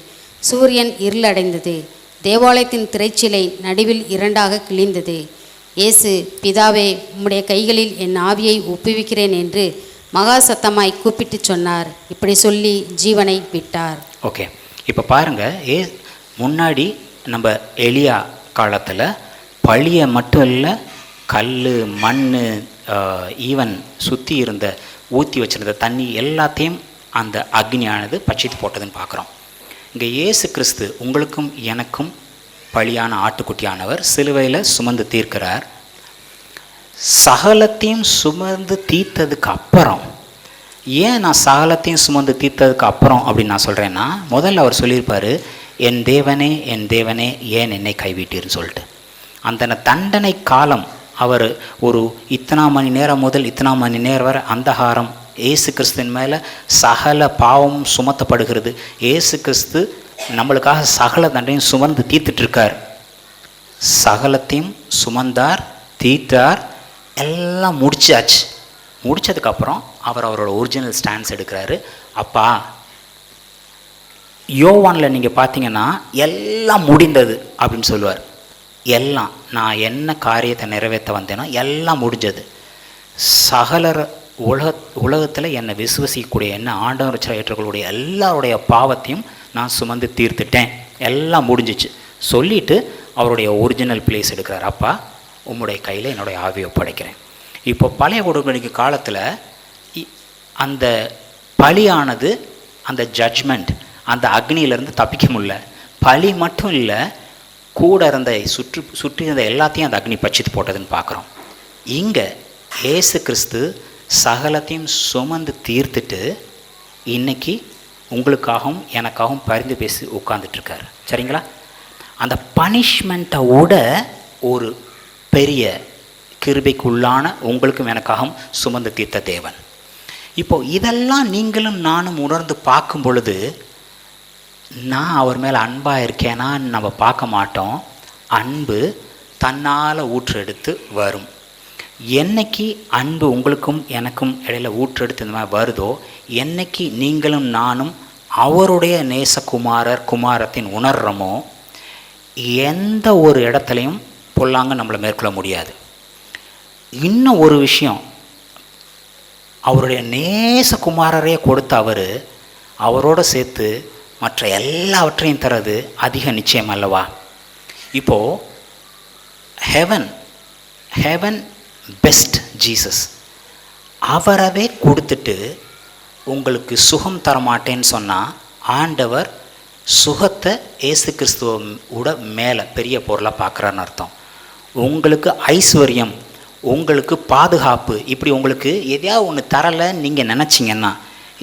சூரியன் இருளடைந்தது. தேவாலயத்தின் திரைச்சிலை நடுவில் 2ஆக கிழிந்தது. இயேசு, பிதாவே, உம்முடைய கைகளில் என் ஆவியை ஒப்புவிக்கிறேன் என்று மகா சத்தமாய் கூப்பிட்டு சொன்னார். இப்படி சொல்லி ஜீவனை விட்டார். ஓகே, இப்போ பாருங்கள், முன்னாடி நம்ம எலியா காலத்தில் பழியை மட்டும் இல்லை, கல், மண், ஈவன் சுற்றி இருந்த ஊற்றி வச்சுருந்த தண்ணி எல்லாத்தையும் அந்த அக்னியானது பட்சித்து போட்டதுன்னு பார்க்குறோம். இங்கே இயேசு கிறிஸ்து உங்களுக்கும் எனக்கும் பழியான ஆட்டுக்குட்டியானவர் சிலுவையில் சுமந்து தீர்க்கிறார். சகலத்தையும் சுமந்து தீர்த்ததுக்கு அப்புறம், ஏன் நான் சகலத்தையும் சுமந்து தீர்த்ததுக்கு அப்புறம் அப்படின்னு நான் சொல்கிறேன்னா, முதல்ல அவர் சொல்லியிருப்பார், என் தேவனே என் தேவனே ஏன் என்னை கைவிட்டீர்னு சொல்லிட்டு. அந்த தண்டனை காலம் அவர் ஒரு இத்தனாம் மணி நேரம் முதல் இத்தனாம் மணி நேரம் வரை அந்தகாரம் இயேசு கிறிஸ்துவின் மேலே சகல பாவமும் சுமத்தப்படுகிறது. இயேசு கிறிஸ்து நம்மளுக்காக சகல தண்டையும் சுமந்து தீர்த்துட்ருக்கார். சகலத்தையும் சுமந்தார், தீர்த்தார், எல்லாம் முடிச்சாச்சு. முடித்ததுக்கப்புறம் அவரோட ஒரிஜினல் ஸ்டாண்ட்ஸ் எடுக்கிறாரு. அப்பா, யோவானில் நீங்கள் பார்த்தீங்கன்னா எல்லாம் முடிந்தது அப்படின்னு சொல்லுவார். எல்லாம், நான் என்ன காரியத்தை நிறைவேற்ற வந்தேனோ எல்லாம் முடிஞ்சது. சகலர் உலகத்தில் என்னை விசுவசிக்கக்கூடிய, என்ன ஆண்டவர் ஏற்றக்கூடிய எல்லாருடைய பாவத்தையும் நான் சுமந்து தீர்த்துட்டேன், எல்லாம் முடிஞ்சிச்சு சொல்லிவிட்டு அவருடைய ஒரிஜினல் பிளேஸ் எடுக்கிறார். அப்பா, உம்முடைய கையில் என்னுடைய ஆவியை ஒப்படைக்கிறேன். இப்போ பழைய உடன்படிக்கை காலத்தில் அந்த பலியானது, அந்த ஜட்ஜ்மெண்ட், அந்த அக்னியிலேருந்து தப்பிக்க முடியல. பலி மட்டும் இல்லை, கூட இருந்த சுற்றி இருந்த எல்லாத்தையும் அந்த அக்னி பட்சித்து போட்டதுன்னு பார்க்குறோம். இங்கே இயேசு கிறிஸ்து சகலத்தையும் சுமந்து தீர்த்துட்டு இன்றைக்கி உங்களுக்காகவும் எனக்காகவும் பரிந்து பேசி உட்கார்ந்துட்டுருக்கார். சரிங்களா? அந்த பனிஷ்மெண்ட்டை விட ஒரு பெரிய கிருபைக்குள்ளான உங்களுக்கும் எனக்காகவும் சுமந்து தீர்த்த தேவன். இப்போது இதெல்லாம் நீங்களும் நானும் உணர்ந்து பார்க்கும் பொழுது, நான் அவர் மேலே அன்பாக இருக்கேனான்னு நம்ம பார்க்க மாட்டோம். அன்பு தன்னால் ஊற்றெடுத்து வரும். என்னைக்கு அன்பு உங்களுக்கும் எனக்கும் இடையில ஊற்றெடுத்து இந்த மாதிரி வருதோ, என்னைக்கு நீங்களும் நானும் அவருடைய நேசகுமாரர் குமாரத்தின் உணர்றமோ, எந்த ஒரு இடத்துலையும் பொல்லாங்க நம்மளை மேற்கொள்ள முடியாது. இன்னும் ஒரு விஷயம், அவருடைய நேசகுமாரரே கொடுத்த அவரோடு சேர்த்து மற்ற எல்லாவற்றையும் தரது அதிக நிச்சயம் அல்லவா? இப்போது ஹெவன் பெஸ்ட் ஜீசஸ் அவரவே கொடுத்துட்டு உங்களுக்கு சுகம் தரமாட்டேன்னு சொன்னால், ஆண்டவர் சுகத்தை இயேசு கிறிஸ்துவோட மேலே பெரிய பொருளாக பார்க்குறான்னு அர்த்தம். உங்களுக்கு ஐஸ்வர்யம், உங்களுக்கு பாதுகாப்பு, இப்படி உங்களுக்கு எதையாவது ஒன்று தரலை நீங்கள் நினச்சிங்கன்னா,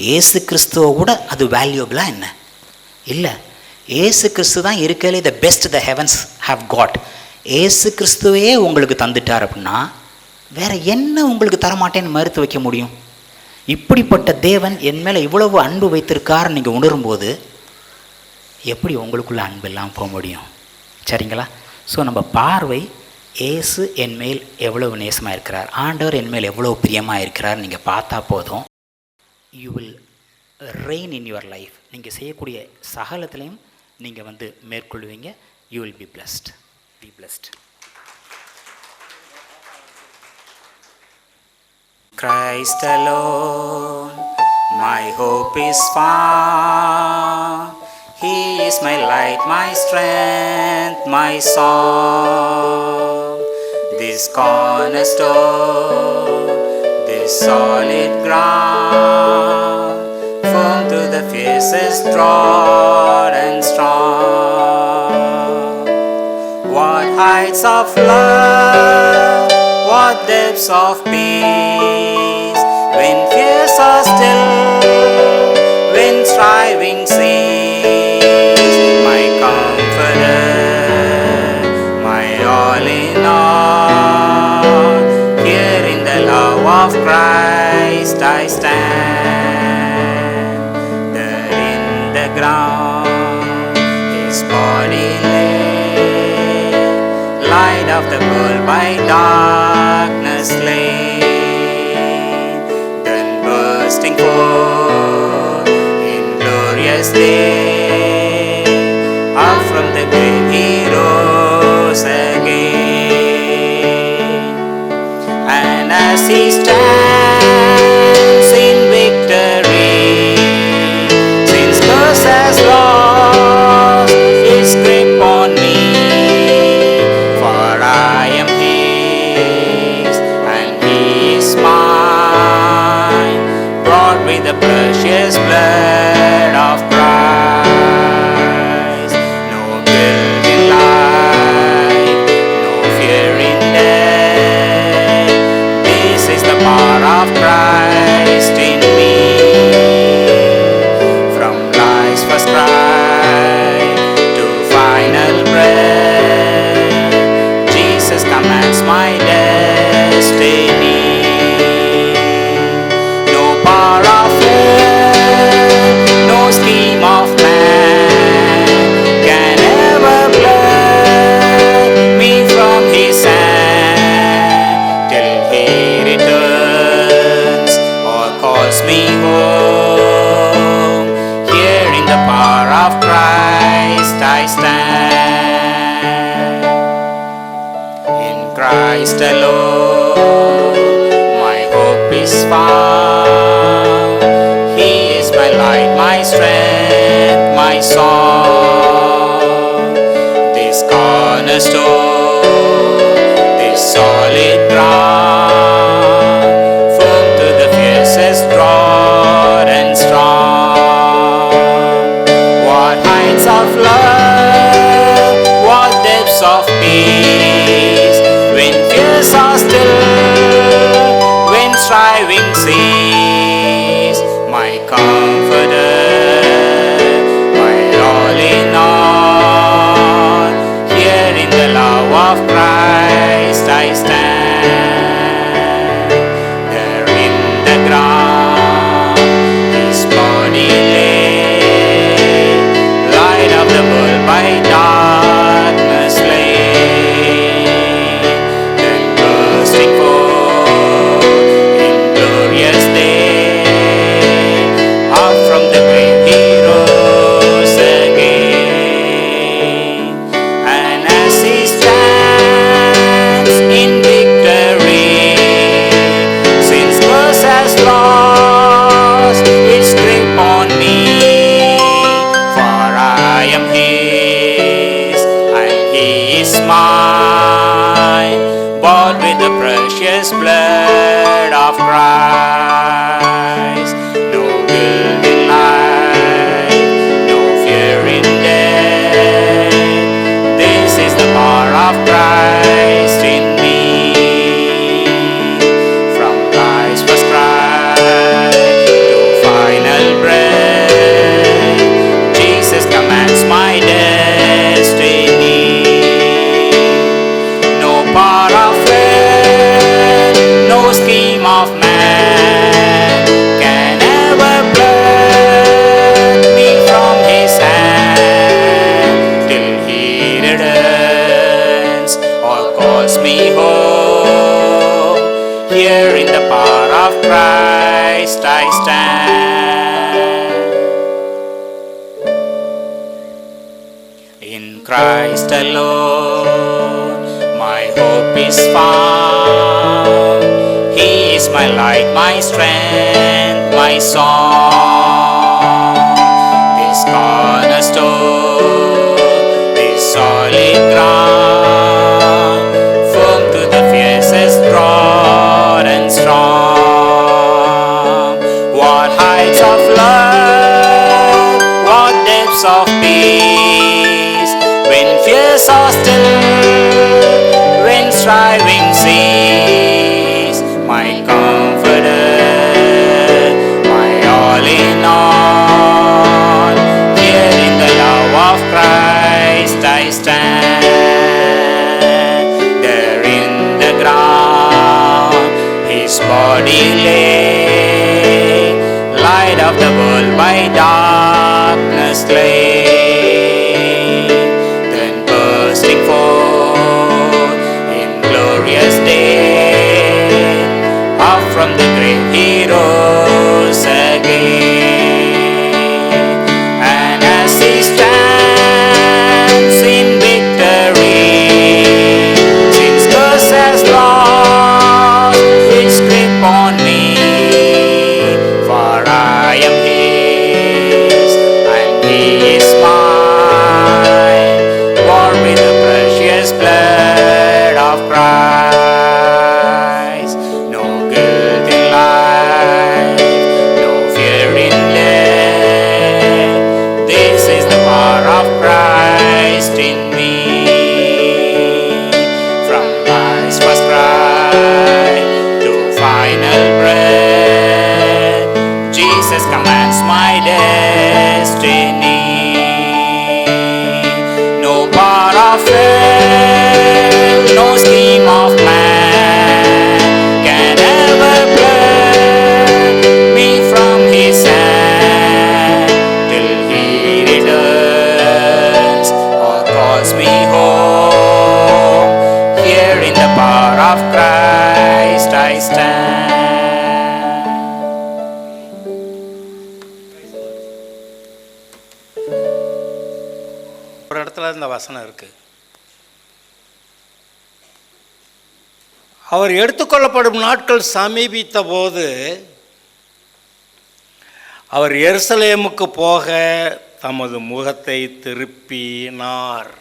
இயேசு கிறிஸ்துவை கூட அது வேல்யூபிளாக என்ன இல்லை. இயேசு கிறிஸ்து தான் இருக்கலே the best the heavens have got. இயேசு கிறிஸ்துவையே உங்களுக்கு தந்துட்டார் அப்படின்னா வேறு என்ன உங்களுக்கு தரமாட்டேன்னு மறுத்து வைக்க முடியும்? இப்படிப்பட்ட தேவன் என் மேலே இவ்வளவு அன்பு வைத்திருக்காருன்னு நீங்கள் உணரும்போது எப்படி உங்களுக்குள்ள அன்பு இல்லாமல் போக முடியும்? சரிங்களா? ஸோ நம்ம பார்வை இயேசு என் மேல் எவ்வளவு நேசமாக இருக்கிறார், ஆண்டவர் என் மேல் எவ்வளோ பிரியமாக இருக்கிறார் நீங்கள் பார்த்தா போதும். You will reign in your life. நீங்கள் செய்யக்கூடிய சகலத்திலையும் நீங்கள் மேற்கொள்வீங்க. You will be blessed. Be blessed. Christ alone, my hope is found. He is my light, my strength, my song. This cornerstone, this solid ground, firm to the fiercest drought and storm. What heights of love, what depths of peace, when fears are still, when striving cease. My comforter, my all in all, here in the love of Christ I stand. There in the ground His body lay, light of the world by darkness slain, then bursting forth in glorious day, up from the grave He rose again. And as He stands in victory, sin's curse has lost its grip on me, for I am His and He is mine, bought with the precious blood of Christ. No guilt in life, no fear in death, this is the power of Christ in me. From life's first cry to final breath, Jesus commands my destiny. No power of hell, no scheme of man can ever pluck me from His hand, till He returns or calls me home. Here in the power of Christ I stand. In Christ alone my hope is found. He is my light, my strength, my song. This cornerstone, this solid ground, firm to the fiercest drought and storm. What heights of love, what depths of peace, when fears are still, when striving cease. My comforter, my all in all, here in the love of Christ I stand. There in the ground His body lay, light of the world by darkness slain, mine, bought with the precious blood of Christ. No guilt in life, no fear in death. This is the power of Christ in me. From life's first cry to final breath, Jesus commands my destiny. No power of hell, no scheme of man can ever pluck me from his hand till he returns or calls me home. Here in the power of Christ I stand. In Christ alone my hope is found. He is my light, my strength, my song. This cornerstone, this solid ground, firm to the fiercest drought and storm. What heights of love, what depths of peace, when fears are still, when striving cease. My comforter, my all in all, here in the love of Christ I stand. There in the ground his body lay, light of the world by darkness slain. Then bursting forth in glorious day, up from the grave he rose again. And as he stands in victory, sin's curse has lost its grip on me. For I am his and he is mine, bought with the precious blood of Christ. No guilt in life, no fear in death. This is the power of Christ in me. From life's first cry to final breath, Jesus commands my destiny. No power of hell, no scheme of man can ever pluck me from his hand till he returns or calls me home. Here in the power of Christ I stand. ஒரு இடத்துல இந்த வசனம் இருக்கு. அவர் எடுத்துக்கொள்ளப்படும் நாட்கள் சமீபித்த போது அவர் எருசலேமுக்கு போக தமது முகத்தை திருப்பினார்.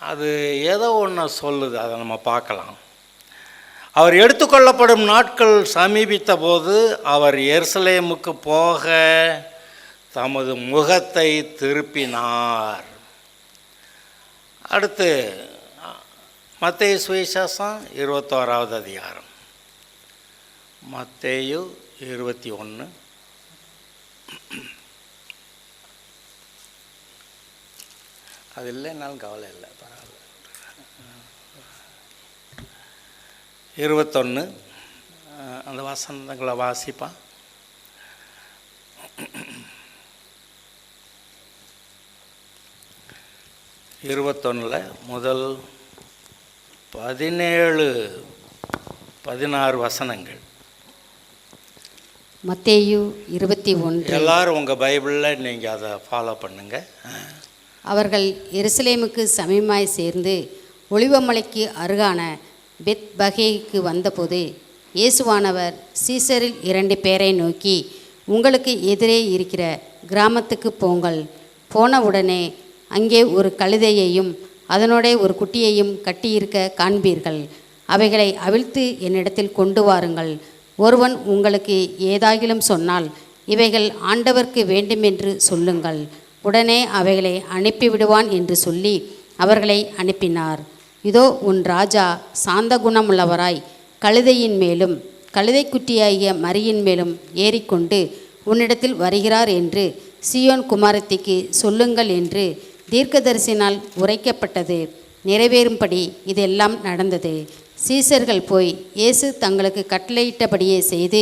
அது ஏதோ ஒன்று சொல்லுது, அதை நம்ம பார்க்கலாம். அவர் எடுத்துக்கொள்ளப்படும் நாட்கள் சமீபித்த போது அவர் எருசலேமுக்கு போக தமது முகத்தை திருப்பினார். அடுத்து மத்தேயு சுவிசேஷம் 21வது அதிகாரம். மத்தேயு 21. அது இல்லைன்னாலும் கவலை இல்லை, பரவாயில்ல. 21 அந்த வசனங்களை வாசிப்பான். 21 முதல் 17-16 வசனங்கள். மத்தேயு 21. எல்லாரும் உங்கள் பைபிளில் நீங்கள் அதை ஃபாலோ பண்ணுங்க. அவர்கள் எருசலேமுக்கு சமீபமாய் சேர்ந்து ஒலிவமலைக்கு அருகான பெத்பகேக்கு வந்தபோது இயேசுவானவர் சீசரில் 2 பேரை நோக்கி, உங்களுக்கு எதிரே இருக்கிற கிராமத்துக்கு போங்கள். போனவுடனே அங்கே ஒரு கழுதையையும் அதனோடே ஒரு குட்டியையும் கட்டியிருக்க காண்பீர்கள். அவைகளை அவிழ்த்து என்னிடத்தில் கொண்டு வாருங்கள். ஒருவன் உங்களுக்கு ஏதாகிலும் சொன்னால், இவைகள் ஆண்டவர்க்கு வேண்டுமென்று சொல்லுங்கள். உடனே அவைகளை அனுப்பிவிடுவான் என்று சொல்லி அவர்களை அனுப்பினார். இதோ உன் ராஜா சாந்த குணமுள்ளவராய் கழுதையின் மேலும் கழுதைக்குட்டியாகிய மரியின் மேலும் ஏறிக்கொண்டு உன்னிடத்தில் வருகிறார் என்று சீயோன் குமாரத்திக்கு சொல்லுங்கள் என்று தீர்க்கதரிசினால் உரைக்கப்பட்டது நிறைவேறும்படி இதெல்லாம் நடந்தது. சீசர்கள் போய் இயேசு தங்களுக்கு கட்டளையிட்டபடியே செய்து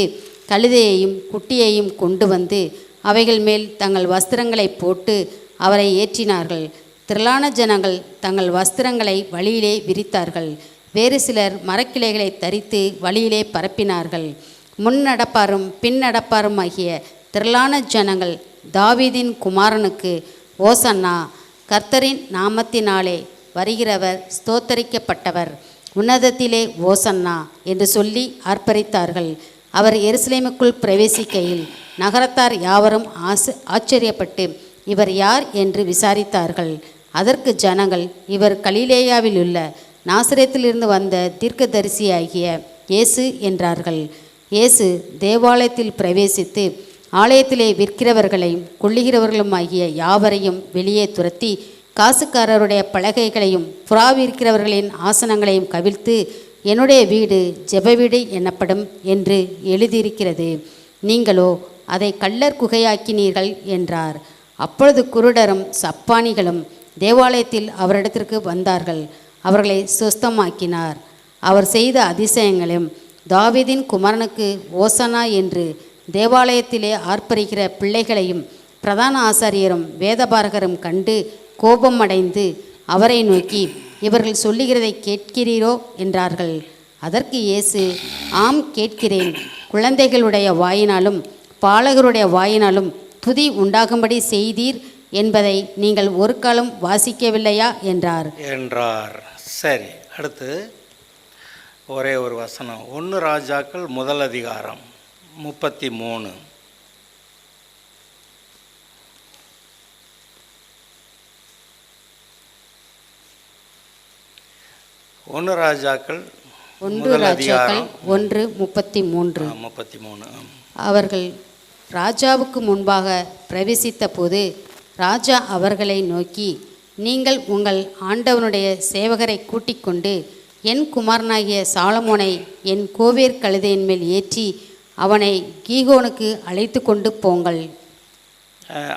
கழுதையையும் குட்டியையும் கொண்டு வந்து அவைகள் மேல் தங்கள் வஸ்திரங்களை போட்டு அவரை ஏற்றினார்கள். திரளான ஜனங்கள் தங்கள் வஸ்திரங்களை வழியிலே விரித்தார்கள். வேறு சிலர் மரக்கிளைகளை தரித்து வழியிலே பரப்பினார்கள். முன் நடப்பாரும் பின் நடப்பாரும் ஆகிய திரளான ஜனங்கள் தாவீதின் குமாரனுக்கு ஓசன்னா, கர்த்தரின் நாமத்தினாலே வருகிறவர் ஸ்தோத்தரிக்கப்பட்டவர், உன்னதத்திலே ஓசன்னா என்று சொல்லி ஆர்ப்பரித்தார்கள். அவர் எருசலேமுக்குள் பிரவேசிக்கையில் நகரத்தார் யாவரும் ஆச்சரியப்பட்டு இவர் யார் என்று விசாரித்தார்கள். அதற்கு ஜனங்கள், இவர் கலிலேயாவில் உள்ள நாசரேத்திலிருந்து வந்த தீர்க்கதரிசியாகிய இயேசு என்றார்கள். இயேசு தேவாலயத்தில் பிரவேசித்து ஆலயத்திலே விற்கிறவர்களையும் கொள்ளுகிறவர்களும் ஆகிய யாவரையும் வெளியே துரத்தி காசுக்காரருடைய பலகைகளையும் புறாவிற்கிறவர்களின் ஆசனங்களையும் கவிழ்த்து, என்னுடைய வீடு ஜெப வீடு எனப்படும் என்று எழுதியிருக்கிறது, நீங்களோ அதை கள்ளர் குகையாக்கினீர்கள் என்றார். அப்பொழுது குருடரும் சப்பானிகளும் தேவாலயத்தில் அவரிடத்திற்கு வந்தார்கள். அவர்களை சுஸ்தமாக்கினார். அவர் செய்த அதிசயங்களையும் தாவீதின் குமாரனுக்கு ஓசனா என்று தேவாலயத்திலே ஆர்ப்பரிக்கிற பிள்ளைகளையும் பிரதான ஆசாரியரும் வேதபாரகரும் கண்டு கோபமடைந்து அவரை நோக்கி, இவர்கள் சொல்லுகிறதை கேட்கிறீரோ என்றார்கள். அதற்கு இயேசு, ஆம் கேட்கிறேன். குழந்தைகளுடைய வாயினாலும் பாலகருடைய வாயினாலும் துதி உண்டாகும்படி செய்தீர் என்பதை நீங்கள் ஒரு காலம் வாசிக்கவில்லையா என்றார். சரி, அடுத்து ஒரே ஒரு வசனம். 1 ராஜாக்கள் 1 அதிகாரம் 33. 1 ராஜாக்கள் 1:33. அவர்கள் ராஜாவுக்கு முன்பாக பிரவேசித்த போது ராஜா அவர்களை நோக்கி, நீங்கள் உங்கள் ஆண்டவனுடைய சேவகரை கூட்டிக் கொண்டு என் குமாரனாகிய சாலமோனை என் கோவேர் கழுதையின் மேல் ஏற்றி அவனை கீகோனுக்கு அழைத்து கொண்டு போங்கள்.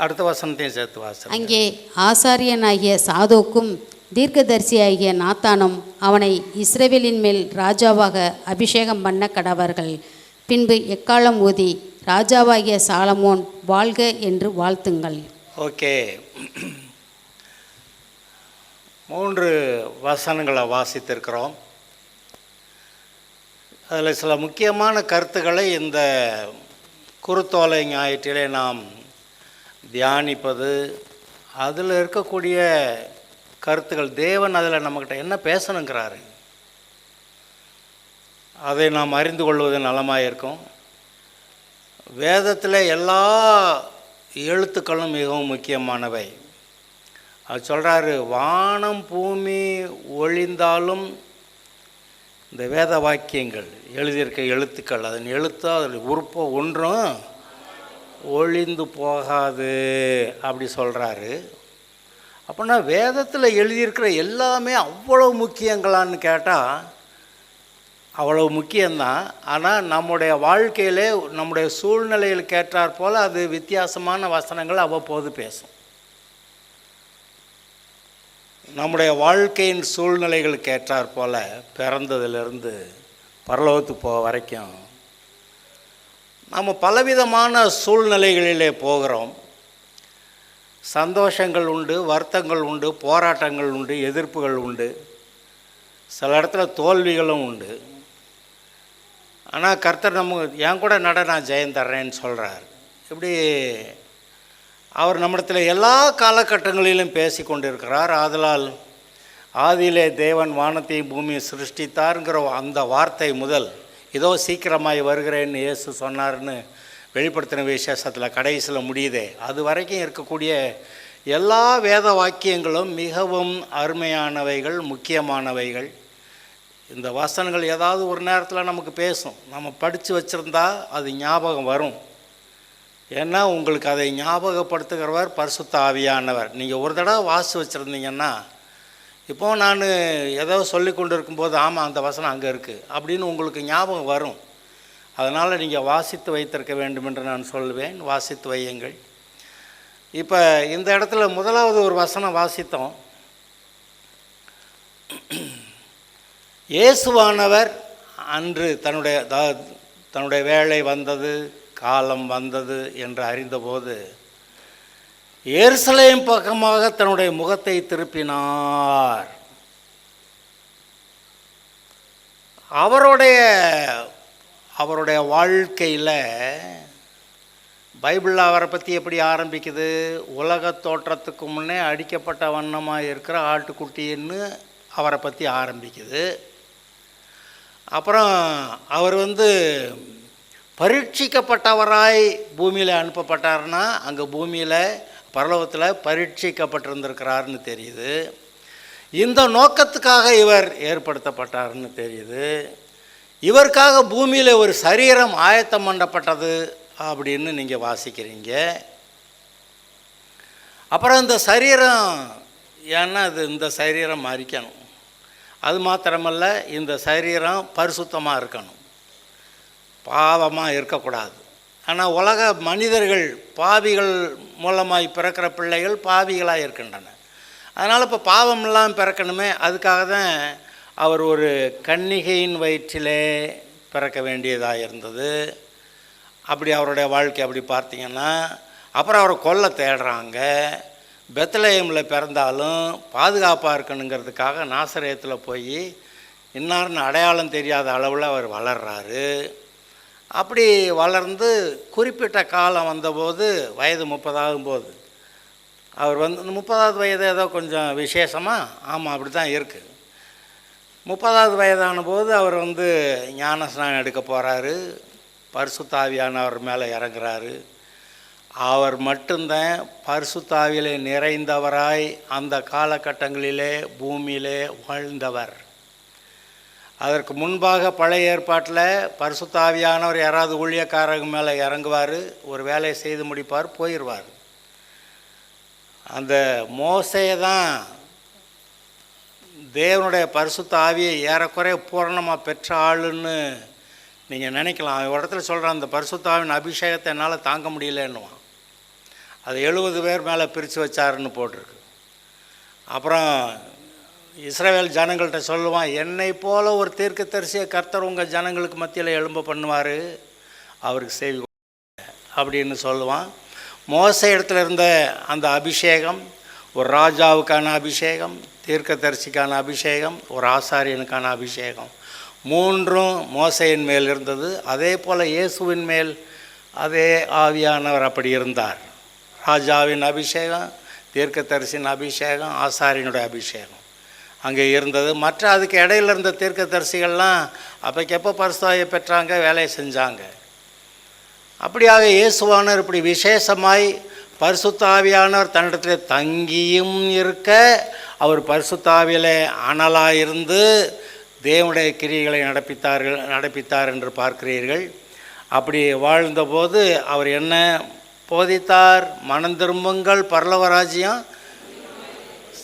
அடுத்த வசனத்தையும் சேர்த்து வாசல். அங்கே ஆசாரியனாகிய சாதோக்கும் தீர்க்கதரிசியாகிய நாத்தானும் அவனை இஸ்ரவேலின் மேல் ராஜாவாக அபிஷேகம் பண்ண கடவர்கள். பின்பு எக்காலம் ஊதி, ராஜாவாகிய சாலமோன் வாழ்க என்று வாழ்த்துங்கள். ஓகே, 3 வசனங்களை வாசித்திருக்கிறோம். அதில் சில முக்கியமான கருத்துக்களை இந்த குருத்தோலை ஞாயிற்றிலே நாம் தியானிப்பது, அதில் இருக்கக்கூடிய கருத்துக்கள், தேவன் அதில் நம்மக்கிட்ட என்ன பேசணுங்கிறாரு அதை நாம் அறிந்து கொள்வது நலமாக இருக்கும். வேதத்தில் எல்லா எழுத்துக்களும் மிகவும் முக்கியமானவை. அது சொல்கிறாரு, வானம் பூமி ஒழிந்தாலும் இந்த வேத வாக்கியங்கள் எழுதியிருக்க எழுத்துக்கள், அதன் எழுத்தோ அதில் உறுப்போ ஒன்றும் ஒழிந்து போகாது அப்படி சொல்கிறாரு. அப்படின்னா வேதத்தில் எழுதியிருக்கிற எல்லாமே அவ்வளோ முக்கியங்களான்னு கேட்டால் அவ்வளவு முக்கியம்தான். ஆனால் நம்முடைய வாழ்க்கையிலே நம்முடைய சூழ்நிலையில் கேட்டார் போல் அது வித்தியாசமான வசனங்கள் அவ்வப்போது பேசும். நம்முடைய வாழ்க்கையின் சூழ்நிலைகள் கேட்டார் போல் பிறந்ததிலிருந்து பரலோகத்துக்கு போக வரைக்கும் நம்ம பலவிதமான சூழ்நிலைகளிலே போகிறோம். சந்தோஷங்கள் உண்டு, வருத்தங்கள் உண்டு, போராட்டங்கள் உண்டு, எதிர்ப்புகள் உண்டு, சில இடத்துல தோல்விகளும் உண்டு. ஆனால் கர்த்தர் நம்ம என் கூட நட, நான் ஜெயம் தர்றேன்னு சொல்கிறார். இப்படி அவர் நம்மிடத்தில் எல்லா காலகட்டங்களிலும் பேசி கொண்டிருக்கிறார். ஆதலால் ஆதியிலே தேவன் வானத்தையும் பூமியை சிருஷ்டித்தாருங்கிற அந்த வார்த்தை முதல் இதோ சீக்கிரமாய் வருகிறேன்னு இயேசு சொன்னார்னு வெளிப்படுத்தின விசேஷத்தில் கடைசியில் முடியுதே, அது வரைக்கும் இருக்கக்கூடிய எல்லா வேத வாக்கியங்களும் மிகவும் அருமையானவைகள், முக்கியமானவைகள். இந்த வசனங்கள் ஏதாவது ஒரு நேரத்தில் நமக்கு பேசும், நம்ம படித்து வச்சுருந்தா அது ஞாபகம் வரும். ஏன்னா உங்களுக்கு அதை ஞாபகப்படுத்துகிறவர் பரிசுத்த ஆவியானவர். நீங்கள் ஒரு தடவை வாசித்து வச்சுருந்தீங்கன்னா, இப்போது நான் ஏதோ சொல்லி கொண்டு இருக்கும்போது ஆமாம் அந்த வசனம் அங்கே இருக்குது அப்படின்னு உங்களுக்கு ஞாபகம் வரும். அதனால் நீங்கள் வாசித்து வைத்திருக்க வேண்டும் என்று நான் சொல்லுவேன். வாசித்து வையுங்கள். இப்போ இந்த இடத்துல முதலாவது ஒரு வசனம் வாசித்தோம். இயேசுவானவர் அன்று தன்னுடைய வேலை வந்தது, காலம் வந்தது என்று அறிந்தபோது எருசலேம் பக்கமாக தன்னுடைய முகத்தை திருப்பினார். அவருடைய வாழ்க்கையில் பைபிளில் அவரை பற்றி எப்படி ஆரம்பிக்குது? உலக தோற்றத்துக்கு முன்னே அடிக்கப்பட்ட வண்ணமாக இருக்கிற ஆட்டுக்குட்டின்னு அவரை பற்றி ஆரம்பிக்குது. அப்புறம் அவர் பரீட்சிக்கப்பட்டவராய் பூமியில் அனுப்பப்பட்டார்னா அங்கே பூமியில் பரலோகத்தில் பரீட்சிக்கப்பட்டிருந்திருக்கிறார்னு தெரியுது. இந்த நோக்கத்துக்காக இவர் ஏற்படுத்தப்பட்டார்னு தெரியுது. இவருக்காக பூமியில் ஒரு சரீரம் ஆயத்தம் பண்ணப்பட்டது அப்படின்னு நீங்கள் வாசிக்கிறீங்க. அப்புறம் இந்த சரீரம், ஏன்னா இந்த சரீரம் மரிக்கணும். அது மாத்திரமல்ல, இந்த சரீரம் பரிசுத்தமாக இருக்கணும், பாவமாக இருக்கக்கூடாது. ஆனால் உலக மனிதர்கள் பாவிகள் மூலமாய் பிறக்கிற பிள்ளைகள் பாவிகளாக இருக்கின்றன. அதனால் இப்போ பாவமெல்லாம் பிறக்கணுமே, அதுக்காக தான் அவர் ஒரு கன்னிகையின் வயிற்றிலே பிறக்க வேண்டியதாக இருந்தது. அப்படி அவருடைய வாழ்க்கை அப்படி பார்த்தீங்கன்னா, அப்புறம் அவரை கொல்ல தேடுறாங்க. பெத்லஹேமில் பிறந்தாலும் பாதுகாப்பாக இருக்கணுங்கிறதுக்காக நாசரேத்தில் போய் இன்னார்னு அடையாளம் தெரியாத அளவில் அவர் வளர்றாரு. அப்படி வளர்ந்து குறிப்பிட்ட காலம் வந்தபோது, வயது 30 ஆகும்போது, அவர் 30வது வயது ஏதோ கொஞ்சம் விசேஷமாக, ஆமாம் அப்படி தான் இருக்குது. 30வது வயதான போது அவர் ஞான ஸ்நானம் எடுக்க போகிறாரு. பரிசுத்த ஆவியானவர் மேலே இறங்குறாரு. அவர் மட்டும்தான் பரிசுத்த ஆவியிலே நிறைந்தவராய் அந்த காலகட்டங்களிலே பூமியிலே வாழ்ந்தவர். அதற்கு முன்பாக பழைய ஏற்பாட்டில் பரிசுத்த ஆவியானவர் யாராவது ஊழியக்காரங்க மேலே இறங்குவார், ஒரு வேலையை செய்து முடிப்பார், போயிடுவார். அந்த மோசே தான் தேவனுடைய பரிசுத்த ஆவியை ஏறக்குறைய பூரணமாக பெற்ற ஆளுன்னு நீங்கள் நினைக்கலாம். ஒரு இடத்துல சொல்கிறான், அந்த பரிசுத்த ஆவியின் அபிஷேகத்தை என்னால் தாங்க முடியலன்னுவான். அது 70 பேர் மேலே பிரித்து வச்சாருன்னு போட்டிருக்கு. அப்புறம் இஸ்ரவேல் ஜனங்கள்கிட்ட சொல்லுவான், என்னை போல ஒரு தீர்க்கதரிசியை கர்த்தர் உங்கள் ஜனங்களுக்கு மத்தியில் எழும்ப பண்ணுவார், அவருக்கு சேவை அப்படின்னு சொல்லுவான். மோசே இடத்துல இருந்த அந்த அபிஷேகம் ஒரு ராஜாவுக்கான அபிஷேகம், தீர்க்கதரிசிக்கான அபிஷேகம், ஒரு ஆசாரியனுக்கான அபிஷேகம், மூன்றும் மோசையின் மேல் இருந்தது. அதே போல் இயேசுவின் மேல் அதே ஆவியானவர் அப்படி இருந்தார். ராஜாவின் அபிஷேகம், தீர்க்கதரிசின் அபிஷேகம், ஆசாரியனுடைய அபிஷேகம் அங்கே இருந்தது. மற்ற அதுக்கு இடையில இருந்த தீர்க்கதரிசிகள்லாம் அப்போக்கப்போ பரிசுத்தாவியை பெற்றாங்க, வேலையை செஞ்சாங்க. அப்படியாக இயேசுவானவர் இப்படி விசேஷமாய் பரிசுத்த ஆவியானவர் தன்னிடத்தில் தங்கியும் இருக்க, அவர் பரிசுத்த ஆவியிலே அனலாக இருந்து தேவனுடைய கிரியைகளை நடப்பித்தார் என்று பார்க்கிறீர்கள். அப்படி வாழ்ந்தபோது அவர் என்ன போதித்தார்? மனம் திரும்புங்கள், பரலோக ராஜ்யம்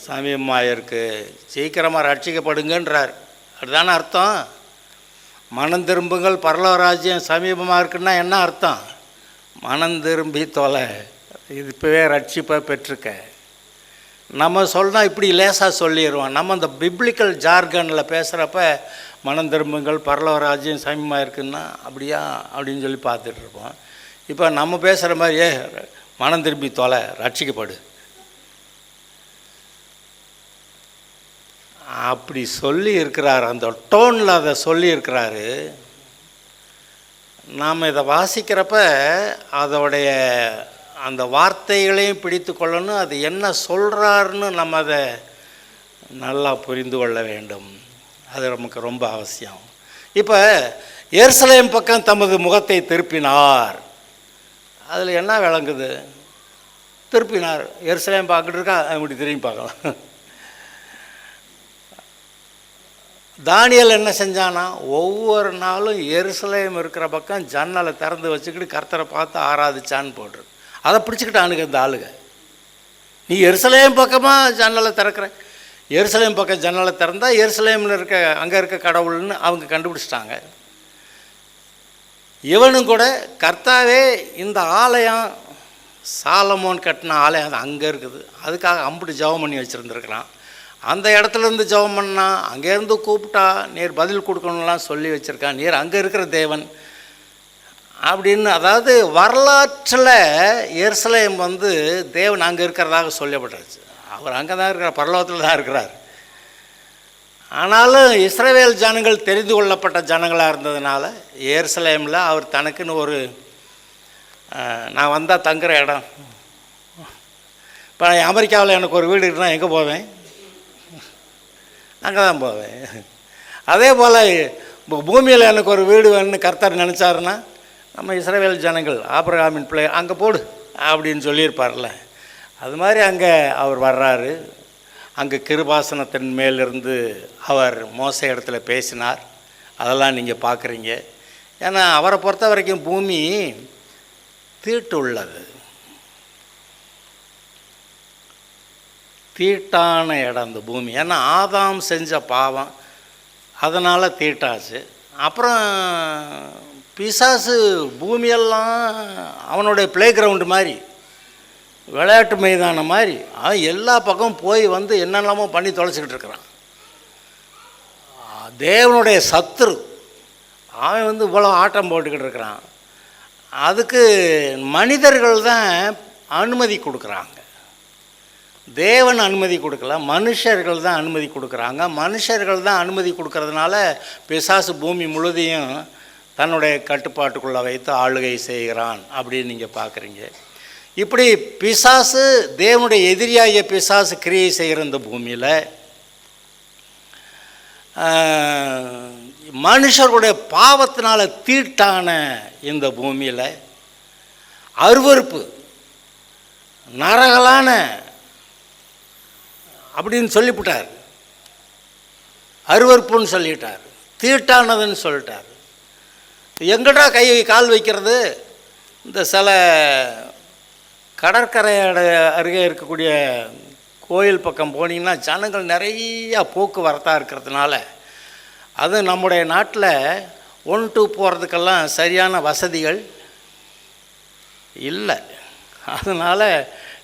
சமீபமாக இருக்குது, சீக்கிரமாக ரட்சிக்கப்படுங்கன்றார். அதுதானே அர்த்தம்? மனம் திரும்புங்கள், பரலோக ராஜ்யம் சமீபமாக இருக்குன்னா என்ன அர்த்தம்? மனம் திரும்பி தொலை, இது இப்போவே ரட்சிப்பை பெற்றுக்க. நம்ம சொன்னால் இப்படி லேசாக சொல்லிடுவோம். நம்ம இந்த பிப்ளிக்கல் ஜார்கனில் பேசுகிறப்ப மனம் திரும்புங்கள், பரலோக ராஜ்யம் சமீபமாக இருக்குன்னா அப்படியா அப்படின்னு சொல்லி பார்த்துட்ருப்போம். இப்போ நம்ம பேசுகிற மாதிரி மனம் திரும்பி தொலை, ரட்சிக்கப்படு, அப்படி சொல்லி இருக்கிறார். அந்த டோனில் அதை சொல்லி இருக்கிறாரு. நாம் இதை வாசிக்கிறப்ப அதோடைய அந்த வார்த்தைகளையும் பிடித்து கொள்ளணும். அது என்ன சொல்கிறாருன்னு நம்ம அதை நல்லா புரிந்து கொள்ள வேண்டும். அது நமக்கு ரொம்ப அவசியம். இப்போ எருசலேம் பக்கம் தமது முகத்தை திருப்பினார். அதில் என்ன விளங்குது? திருப்பினார். எருசலேம் பார்க்கிட்டு இருக்கா, இப்படி திரும்பி பார்க்கலாம். தானியேல் என்ன செஞ்சானா, ஒவ்வொரு நாளும் எருசலேம் இருக்கிற பக்கம் ஜன்னலை திறந்து வச்சுக்கிட்டு கர்த்தரை பார்த்து ஆராதிச்சான்னு போடுறது. அதை பிடிச்சிக்கிட்டானுங்க இந்த ஆளுங்க. நீ எருசலேம் பக்கமாக ஜன்னலை திறக்கிற, எருசலேம் பக்கம் ஜன்னலை திறந்தால் எருசலேமில் இருக்க அங்கே இருக்க கடவுள்னு அவங்க கண்டுபிடிச்சிட்டாங்க. இவனும் கூட கர்த்தாவே இந்த ஆலயம் சாலமோன் கட்டின ஆலயம் அது அங்கே இருக்குது, அதுக்காக அம்புட்டு ஜெபம் பண்ணி வச்சுருந்துருக்கிறான். அந்த இடத்துலேருந்து ஜெபம் பண்ணா, அங்கேருந்து கூப்பிட்டா நீர் பதில் கொடுக்கணும்லாம் சொல்லி வச்சுருக்கான், நீர் அங்கே இருக்கிற தேவன் அப்படின்னு. அதாவது வரலாற்றில் எருசலேம் வந்து தேவன் அங்கே இருக்கிறதாக சொல்லப்பட்டுருச்சு. அவர் அங்கே தான் இருக்கிறார், பரலோகத்தில் தான் இருக்கிறார். ஆனாலும் இஸ்ரவேல் ஜனங்கள் தெரிந்து கொள்ளப்பட்ட ஜனங்களாக இருந்ததுனால எருசலேமில் அவர் தனக்குன்னு ஒரு நான் வந்தால் தங்குற இடம். இப்போ அமெரிக்காவில் எனக்கு ஒரு வீடு இருக்குன்னா எங்கே போவேன்? அங்கே தான் போவேன். அதே போல் பூமியில் எனக்கு ஒரு வீடு வேணும்னு கர்த்தர் நினச்சாருன்னா நம்ம இஸ்ரவேல் ஜனங்கள் ஆபிரகாமின் பிள்ளை அங்கே போடு அப்படின்னு சொல்லியிருப்பார்ல, அது மாதிரி அங்கே அவர் வர்றாரு. அங்கே கிருபாசனத்தின் மேலிருந்து அவர் மோசே இடத்துல பேசினார். அதெல்லாம் நீங்கள் பார்க்குறீங்க. ஏன்னா அவரை பொறுத்த வரைக்கும் பூமி தீட்டு உள்ளது, தீட்டான இடம் இந்த பூமி. ஏன்னா ஆதாம் செஞ்ச பாவம், அதனால் தீட்டாச்சு. அப்புறம் பிசாசு பூமியெல்லாம் அவனுடைய ப்ளே கிரவுண்டு மாதிரி, விளையாட்டு மைதானம் மாதிரி அவன் எல்லா பக்கமும் போய் வந்து என்னெல்லாமோ பண்ணி தொலைச்சிக்கிட்டு இருக்கிறான். தேவனுடைய சத்துரு அவன் வந்து இவ்வளோ ஆட்டம் போட்டுக்கிட்டு இருக்கிறான். அதுக்கு மனிதர்கள் தான் அனுமதி கொடுக்குறாங்க, தேவன் அனுமதி கொடுக்கல, மனுஷர்கள் தான் அனுமதி கொடுக்குறாங்க. மனுஷர்கள் தான் அனுமதி கொடுக்கறதுனால பிசாசு பூமி முழுதையும் தன்னுடைய கட்டுப்பாட்டுக்குள்ளே வைத்து ஆளுகை செய்கிறான் அப்படின்னு நீங்கள் பார்க்குறீங்க. இப்படி பிசாசு, தேவனுடைய எதிரியாகிய பிசாசு கிரியை செய்கிற இந்த பூமியில் மனுஷருடைய பாவத்தினால தீட்டான இந்த பூமியில் அருவருப்பு, நரகலான அப்படின்னு சொல்லிவிட்டார். அருவருப்புன்னு சொல்லிட்டார், தீட்டானதுன்னு சொல்லிட்டார். எங்கடா கை கால் வைக்கிறது? இந்த சில கடற்கரை அருகே இருக்கக்கூடிய கோயில் பக்கம் போனீங்கன்னா ஜனங்கள் நிறையா போக்குவரத்தாக இருக்கிறதுனால, அது நம்முடைய நாட்டில் 1-2 போகிறதுக்கெல்லாம் சரியான வசதிகள் இல்லை. அதனால்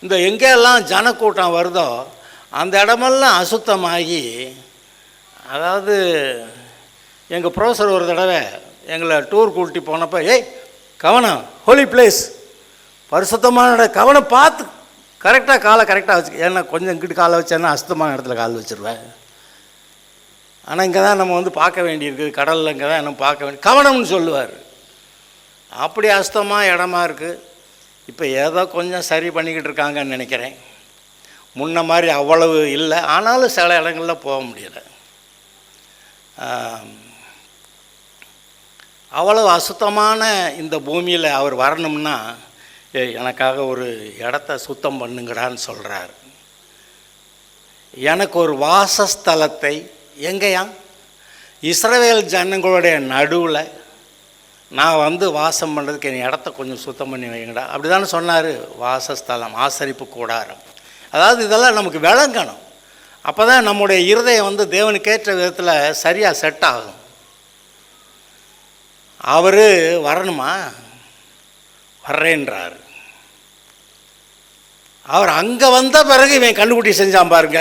இந்த எங்கெல்லாம் ஜனக்கூட்டம் வருதோ அந்த இடமெல்லாம் அசுத்தமாகி, அதாவது எங்கள் ப்ரொஃபஸர் ஒரு தடவை எங்களை டூர் கூட்டி போனப்போ, ஏய் கவனம், ஹோலி பிளேஸ், பரிசுத்தமான கவனம், பார்த்து கரெக்டாக காலை கரெக்டாக வச்சு. ஏன்னா கொஞ்சம் இங்கிட்டு காலை வச்சேன்னா அசுத்தமான இடத்துல கால் வச்சுருவேன். ஆனால் இங்கே தான் நம்ம வந்து பார்க்க வேண்டியிருக்குது, கடலில் இங்கே தான் நம்ம பார்க்க வேண்டிய கவனம்னு சொல்லுவார். அப்படி அசுத்தமாக இடமா இருக்குது. இப்போ ஏதோ கொஞ்சம் சரி பண்ணிக்கிட்டு இருக்காங்கன்னு நினைக்கிறேன். முன்ன மாதிரி அவ்வளவு இல்லை, ஆனாலும் சில இடங்களில் போக முடியலை. அவ்வளவு அசுத்தமான இந்த பூமியில் அவர் வரணும்னா எனக்காக ஒரு இடத்த சுத்தம் பண்ணுங்கடான்னு சொல்கிறார். எனக்கு ஒரு வாசஸ்தலத்தை, எங்கேயா? இஸ்ரவேல் ஜனங்களுடைய நடுவில் நான் வந்து வாசம் பண்ணுறதுக்கு என் இடத்த கொஞ்சம் சுத்தம் பண்ணி வைங்கடா அப்படி தானே சொன்னார். வாசஸ்தலம், ஆசரிப்பு கூடாரம். அதாவது இதெல்லாம் நமக்கு விளங்கணும். அப்போ தான் நம்முடைய இருதயம் வந்து தேவனுக்கேற்ற விதத்தில் சரியாக செட் ஆகும். அவர் வரணுமா? வர்றேன்றார். அவர் அங்கே வந்த பிறகு இவன் கண்டுபிடி செஞ்சான் பாருங்க,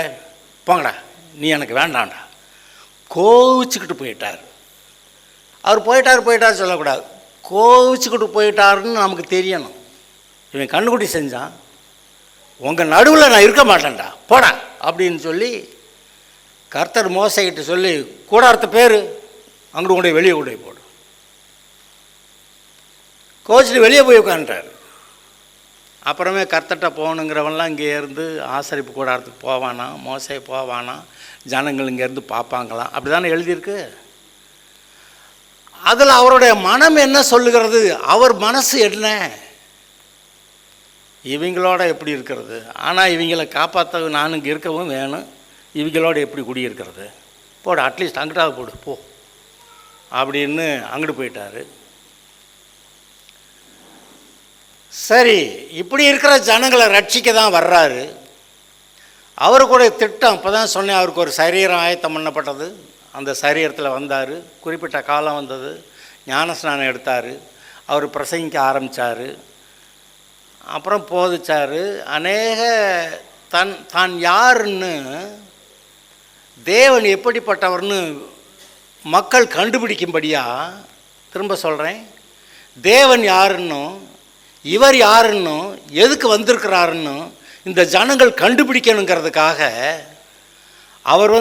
போங்கடா நீ எனக்கு வேண்டாம்டா, கோவிச்சுக்கிட்டு போயிட்டார். அவர் போயிட்டார் சொல்லக்கூடாது, கோவிச்சுக்கிட்டு போயிட்டாருன்னு நமக்கு தெரியணும். இவன் கண்டுபிடி செஞ்சான், உங்கள் நடுவில் நான் இருக்க மாட்டேன்டா போடா அப்படின்னு சொல்லி கர்த்தர் மோசைக்கிட்ட சொல்லி, கூடாரத்து பேர் அங்கிட்டு கொண்டு வெளியே கொண்டு போய் போடு, கோச்சிட்டு வெளியே போய் உட்காந்துட்டார். அப்புறமே கர்த்தர்கிட்ட போகணுங்கிறவன்லாம் இங்கே இருந்து ஆசரிப்பு கூடாரத்துக்கு போவானா, மோசே போவானா, ஜனங்கள் இங்கேருந்து பார்ப்பாங்களாம், அப்படி தானே எழுதியிருக்கு. அதில் அவருடைய மனம் என்ன சொல்லுகிறது, அவர் மனசு என்ன, இவங்களோட எப்படி இருக்கிறது? ஆனால் இவங்களை காப்பாற்ற நான் இங்கே இருக்கவும் வேணும், இவங்களோட எப்படி குடியிருக்கிறது? போடு, அட்லீஸ்ட் அங்கிட்டாவது போடு போ அப்படின்னு அங்கிட்டு போயிட்டார். சரி, இப்படி இருக்கிற ஜனங்களை ரட்சிக்க தான் வர்றாரு. அவருக்கு ஒரு திட்டம். இப்போ தான் சொன்னேன், அவருக்கு ஒரு சரீரம் ஆயத்தம் பண்ணப்பட்டது. அந்த சரீரத்தில் வந்தார், குறிப்பிட்ட காலம் வந்தது, ஞானஸ்நானம் எடுத்தார், அவர் பிரசங்கிக்க ஆரம்பித்தார், அப்புறம் போதிச்சார். அநேக தான் யாருன்னு, தேவன் எப்படிப்பட்டவர்னு மக்கள் கண்டுபிடிக்கும்படியாக, திரும்ப சொல்கிறேன், தேவன் யாருன்னும் இவர் யாருன்னும் எதுக்கு வந்திருக்கிறாருன்னு இந்த ஜனங்கள் கண்டுபிடிக்கணுங்கிறதுக்காக அவர்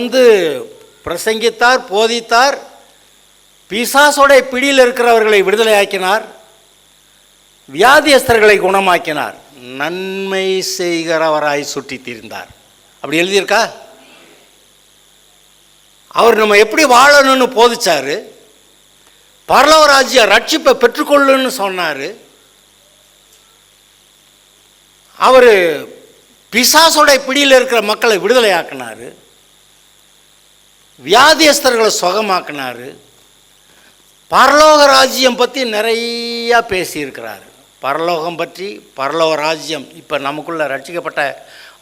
பிரசங்கித்தார், போதித்தார், பிசாசோட பிடியில் இருக்கிறவர்களை விடுதலையாக்கினார், வியாதியஸ்தர்களை குணமாக்கினார், நன்மை செய்கிறவராய் சுற்றி திரிந்தார். அப்படி எழுதியிருக்கா? அவர் நம்ம எப்படி வாழணும்னு போதிச்சார், பரலோக ராஜ்ய ரட்சிப்பை பெற்றுக்கொள்ளுன்னு சொன்னார். அவர் பிசாசோட பிடியில் இருக்கிற மக்களை விடுதலையாக்கினார், வியாதியஸ்தர்களை சுகமாக்கினார், பரலோக ராஜ்யம் பற்றி நிறையா பேசியிருக்கிறார். பரலோகம் பற்றி, பரலோக ராஜ்யம், இப்போ நமக்குள்ளே ரட்சிக்கப்பட்ட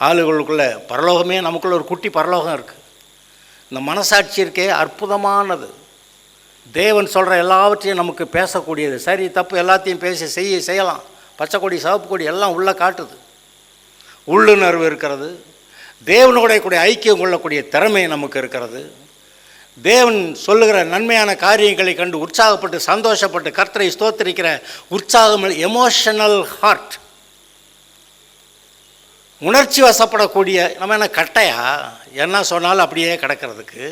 ஆளுகளுக்குள்ளே பரலோகமே நமக்குள்ள ஒரு குட்டி பரலோகம் இருக்குது. இந்த மனசாட்சி இருக்கே அற்புதமானது. தேவன் சொல்கிற எல்லாவற்றையும் நமக்கு பேசக்கூடியது. சரி தப்பு எல்லாத்தையும் பேசி செய்யலாம். பச்சை கொடி, சிவப்பு கொடி எல்லாம் உள்ளே காட்டுது. உள்ளுணர்வு இருக்கிறது. தேவனோட கூட ஐக்கியம் கொள்ளக்கூடிய திறமை நமக்கு இருக்கிறது. தேவன் சொல்லுகிற நன்மையான காரியங்களை கண்டு உற்சாகப்பட்டு சந்தோஷப்பட்டு கர்த்தரை ஸ்தோத்திரிக்கிற உற்சாகம், எமோஷனல் ஹார்ட், உணர்ச்சி வசப்படக்கூடிய. நம்ம என்ன கட்டையா? என்ன சொன்னாலும் அப்படியே கிடக்கிறதுக்கு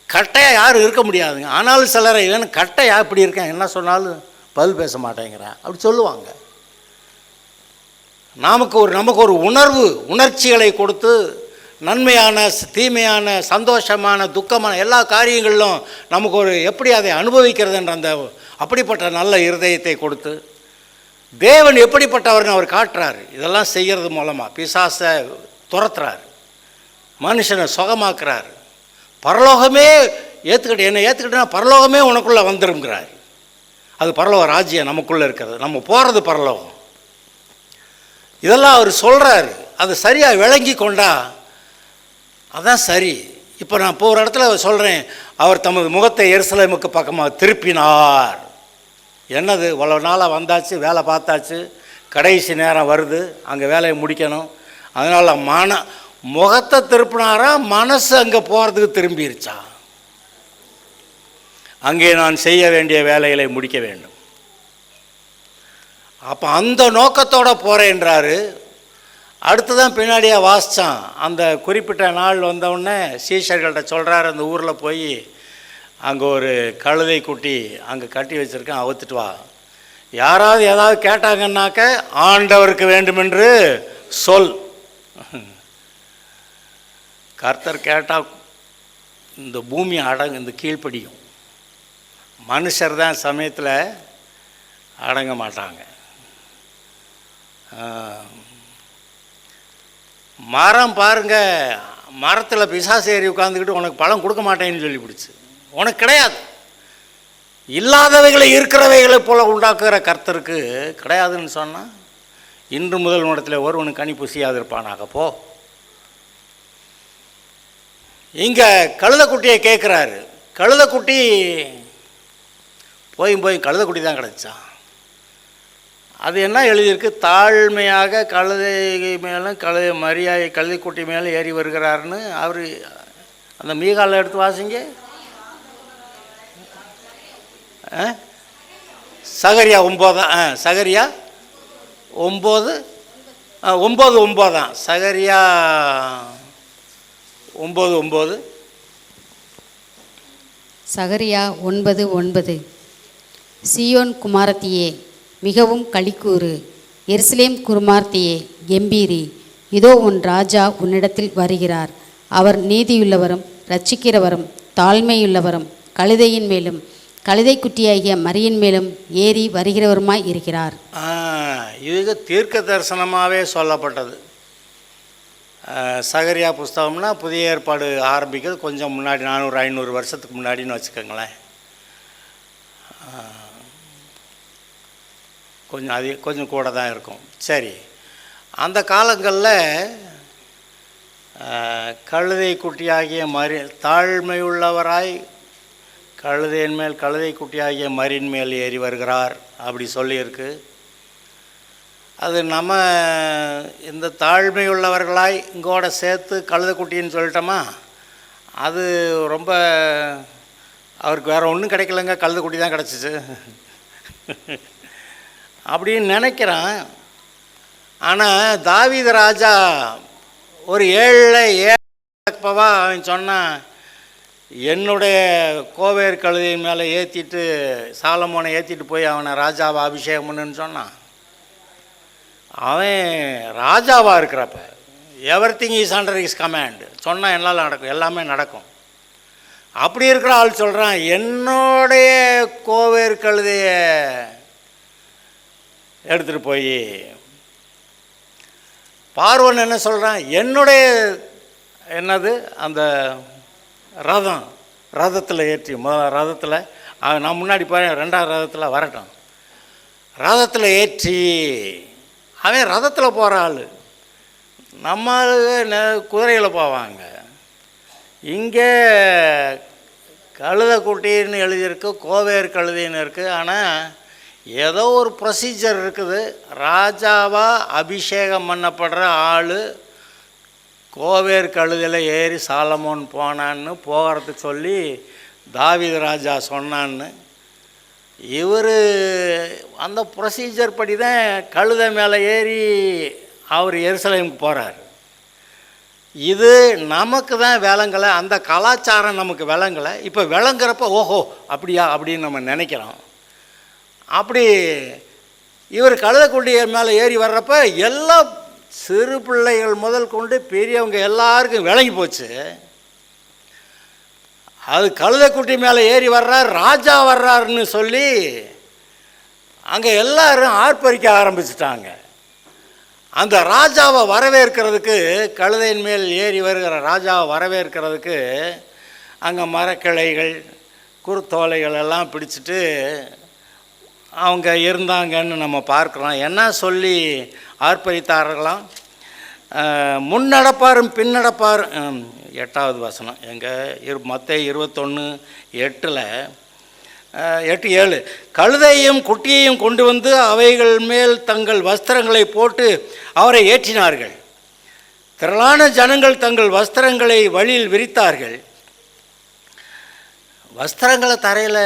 கட்டையா யாரும் இருக்க முடியாதுங்க. ஆனாலும் சிலரை இவன் கட்டையா இப்படி இருக்கேன், என்ன சொன்னாலும் பதில் பேச மாட்டேங்கிறேன் அப்படி சொல்லுவாங்க. நமக்கு ஒரு உணர்ச்சிகளை கொடுத்து நன்மையான, தீமையான, சந்தோஷமான, துக்கமான எல்லா காரியங்களிலும் நமக்கு எப்படி அதை அனுபவிக்கிறதுன்ற அந்த அப்படிப்பட்ட நல்ல இருதயத்தை கொடுத்து தேவன் எப்படிப்பட்டவர்னு அவர் காட்டுறாரு. இதெல்லாம் செய்கிறது மூலமாக பிசாசை துரத்துறாரு, மனுஷனை சுகமாக்குறாரு. பரலோகமே என்னை ஏற்றுக்கிட்டேன்னா பரலோகமே உனக்குள்ளே வந்துருங்கிறார். அது பரலோக ராஜ்யம் நமக்குள்ளே இருக்கிறது. நம்ம போகிறது பரலோகம். இதெல்லாம் அவர் சொல்கிறாரு. அது சரியாக விளங்கி கொண்டா அதான் சரி. இப்போ நான் ஒரு இடத்துல சொல்கிறேன், அவர் தமது முகத்தை எருசலேமுக்கு பக்கமாக திருப்பினார். என்னது, இவ்வளோ நாளாக வந்தாச்சு, வேலை பார்த்தாச்சு, கடைசி நேரம் வருது, அங்கே வேலையை முடிக்கணும். அதனால் முகத்தை திருப்பினாரா, மனசு அங்கே போகிறதுக்கு திரும்பிருச்சா? அங்கே நான் செய்ய வேண்டிய வேலைகளை முடிக்க வேண்டும். அப்போ அந்த நோக்கத்தோடு போகிறேன்றாரு. அடுத்துதான் பின்னாடியாக வாசித்தான். அந்த குறிப்பிட்ட நாள் வந்தவுடனே சீஷர்கள்ட்ட சொல்கிறார், அந்த ஊரில் போய் அங்கே ஒரு கழுதை குட்டி அங்கே கட்டி வச்சுருக்கேன், அவுத்துட்டு வா. யாராவது ஏதாவது கேட்டாங்கன்னாக்க ஆண்டவருக்கு வேண்டுமென்று சொல். கர்த்தர் கேட்டால் இந்த பூமி இந்த கீழ்ப்படியும். மனுஷர் தான் சமயத்தில் அடங்க மாட்டாங்க. மரம் பாருங்க, மரத்தில் பிசாசு ஏறி உட்காந்துக்கிட்டு உனக்கு பழம் கொடுக்க மாட்டேன்னு சொல்லி பிடிச்சி, உனக்கு கிடையாது. இல்லாதவைகளை இருக்கிறவைகளை போல உண்டாக்குகிற கர்த்தருக்கு கிடையாதுன்னு சொன்னால், இன்று முதல் இடத்துல ஒருவனுக்கு கனி புசியாது இருப்பானாக போ. இங்கே கழுதைக்குட்டியை கேட்குறாரு. கழுதைக்குட்டி போய் கழுதைக்குட்டி தான் கிடச்சான். அது என்ன எழுதியிருக்கு, தாழ்மையாக கழுதை மேலும் கழுதைக்குட்டி மேலே ஏறி வருகிறாருன்னு. அவர் அந்த மீகால எடுத்து வாசிங்க. சகரியா 9, சகரியா 9:9 சகரியா 9:9. சகரியா 9:9. சீயோன் குமாரத்தியே மிகவும் களிக்கூறு, எருசலேம் குமாரத்தியே கெம்பீரி, இதோ உன் ராஜா உன்னிடத்தில் வருகிறார். அவர் நீதியுள்ளவரும் இரட்சிக்கிறவரும் தாழ்மையுள்ளவரும் கழுதையின் மேலும் கழுதை குட்டியாகிய மரியின் மேலும் ஏறி வருகிறவருமாய் இருக்கிறார். இது தீர்க்க தரிசனமாகவே சொல்லப்பட்டது. சகரியா புஸ்தகம்னா புதிய ஏற்பாடு ஆரம்பிக்கிறது கொஞ்சம் முன்னாடி 400-500 வருஷத்துக்கு முன்னாடின்னு வச்சுக்கோங்களேன். கொஞ்சம் கூட தான் இருக்கும். சரி, அந்த காலங்களில் கழுதை குட்டியாகிய தாழ்மையுள்ளவராய் கழுதையின் மேல் கழுதை குட்டியாகிய மரின் மேல் ஏறி வருகிறார் அப்படி சொல்லியிருக்கு. அது நம்ம இந்த தாழ்மையுள்ளவர்களாய் இங்கோட சேர்த்து கழுதைக்குட்டின்னு சொல்லிட்டோமா, அது ரொம்ப அவருக்கு வேறு ஒன்றும் கிடைக்கலங்க, கழுதைக்குட்டி தான் கிடச்சிச்சு அப்படின்னு நினைக்கிறேன். ஆனால் தாவீது ராஜா ஒரு ஏழைப்பவா அவன் சொன்னான், என்னுடைய கோவேர் கழுதையின் மேலே ஏற்றிட்டு சாலமோனை ஏற்றிட்டு போய் அவனை ராஜாவை அபிஷேகம் பண்ணுன்னு சொன்னான். அவன் ராஜாவாக இருக்கிறப்ப everything is under his command சொன்னால் என்னால் நடக்கும், எல்லாமே நடக்கும். அப்படி இருக்கிற ஆள் சொல்கிறான், என்னுடைய கோவேர் கழுதையை எடுத்துகிட்டு போய் பார்வன் என்ன சொல்கிறான், என்னுடைய என்னது அந்த ரதத்தில் ஏற்றி ரதத்தில் நான் முன்னாடி போய் 2ஆவது ரதத்தில் வரட்டும், ரதத்தில் ஏற்றி அவன் ரதத்தில் போகிற ஆள். நம்ம குதிரையில் போவாங்க. இங்கே கழுதை குட்டின்னு எழுதியிருக்கு, கோவேர் கழுதைன்னு இருக்குது. ஆனால் ஏதோ ஒரு ப்ரொசீஜர் இருக்குது. ராஜாவாக அபிஷேகம் பண்ணப்படுற ஆள் கோவேர் கழுதையில் ஏறி சாலமோன் போனான்னு போகிறதுக்கு சொல்லி தாவீது ராஜா சொன்னான்னு இவர் அந்த ப்ரொசீஜர் படி தான் கழுதை மேலே ஏறி அவர் எருசலேமுக்கு போகிறார். இது நமக்கு தான் விளங்கலை, அந்த கலாச்சாரம் நமக்கு விளங்கலை. இப்போ விளங்குறப்ப ஓஹோ அப்படியா அப்படின்னு நம்ம நினைக்கிறோம். அப்படி இவர் கழுதைக்குட்டிய மேலே ஏறி வர்றப்ப எல்லா சிறு பிள்ளைகள் முதல் கொண்டு பெரியவங்க எல்லாருக்கும் விளங்கி போச்சு. அது கழுதைக்குட்டி மேலே ஏறி வர்றார், ராஜா வர்றாருன்னு சொல்லி அங்கே எல்லாரும் ஆர்ப்பரிக்க ஆரம்பிச்சிட்டாங்க. அந்த ராஜாவை வரவேற்கிறதுக்கு, கழுதையின் மேல் ஏறி வருகிற ராஜாவை வரவேற்கிறதுக்கு அங்கே மரக்கிளைகள் குருத்தோலைகள் எல்லாம் பிடிச்சிட்டு அவங்க இருந்தாங்கன்னு நம்ம பார்க்குறோம். என்ன சொல்லி ஆர்ப்பரித்தார்களாம், முன்னடப்பாரும் பின்னடப்பாரும் 8வது வசனம் எங்கள் மத்தேயு 21:8-7 கழுதையும் குட்டியையும் கொண்டு வந்து அவைகள் மேல் தங்கள் வஸ்திரங்களை போட்டு அவரை ஏற்றினார்கள். திரளான ஜனங்கள் தங்கள் வஸ்திரங்களை வழியில் விரித்தார்கள். வஸ்திரங்களை தரையில்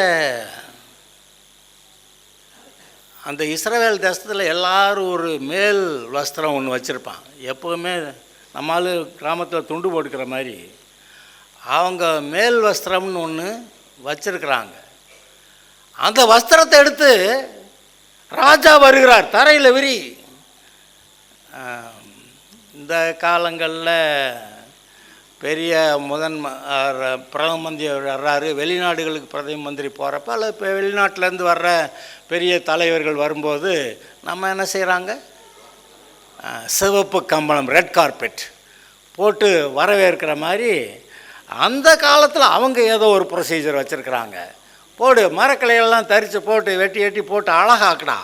அந்த இஸ்ரவேல் தேசத்தில் எல்லாரும் ஒரு மேல் வஸ்திரம் ஒன்று வச்சுருப்பான். எப்போவுமே நம்மளால் கிராமத்தில் துண்டு போட்டுக்கிற மாதிரி அவங்க மேல் வஸ்திரம்னு ஒன்று வச்சுருக்குறாங்க. அந்த வஸ்திரத்தை எடுத்து ராஜா வருகிறார், தரையில் விரி. இந்த காலங்களில் பெரிய பிரதம மந்திரி வர்றாரு, வெளிநாடுகளுக்கு பிரதம மந்திரி போகிறப்ப அல்லது இப்போ வெளிநாட்டிலேருந்து வர்ற பெரிய தலைவர்கள் வரும்போது நம்ம என்ன செய்கிறாங்க, சிவப்பு கம்பளம் ரெட் கார்பெட் போட்டு வரவேற்கிற மாதிரி அந்த காலத்தில் அவங்க ஏதோ ஒரு ப்ரொசீஜர் வச்சுருக்குறாங்க. போடு, மரக்கிளையெல்லாம் தரித்து போட்டு வெட்டி வெட்டி போட்டு அழகாக்கடா,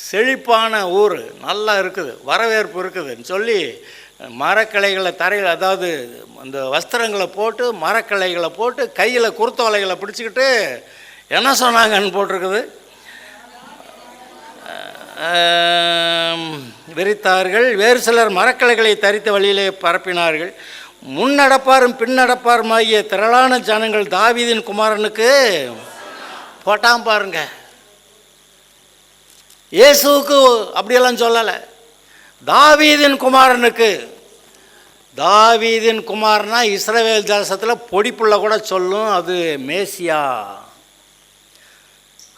செழிப்பான ஊர் நல்லா இருக்குது, வரவேற்பு இருக்குதுன்னு சொல்லி மரக்கிளைகளை தரையில், அதாவது அந்த வஸ்திரங்களை போட்டு மரக்கிளைகளை போட்டு கையில் குருத்தோலைகளை பிடிச்சிக்கிட்டு என்ன சொன்னாங்கன்னு போட்டிருக்குது, விரித்தார்கள். வேறு சிலர் மரக்கிளைகளை தரித்த வழியிலே பரப்பினார்கள். முன்னடப்பாரும் பின்னடப்பாருமாகிய திரளான ஜனங்கள் தாவீதின் குமாரனுக்கு போட்டாம் பாருங்க. இயேசுவுக்கு அப்படியெல்லாம் சொல்லலை, தாவீதின் குமாரனுக்கு. தாவீதின் குமாரனா இஸ்ரவேல் தேசத்தில் பொடிப்புள்ள கூட சொல்லும், அது மேசியா.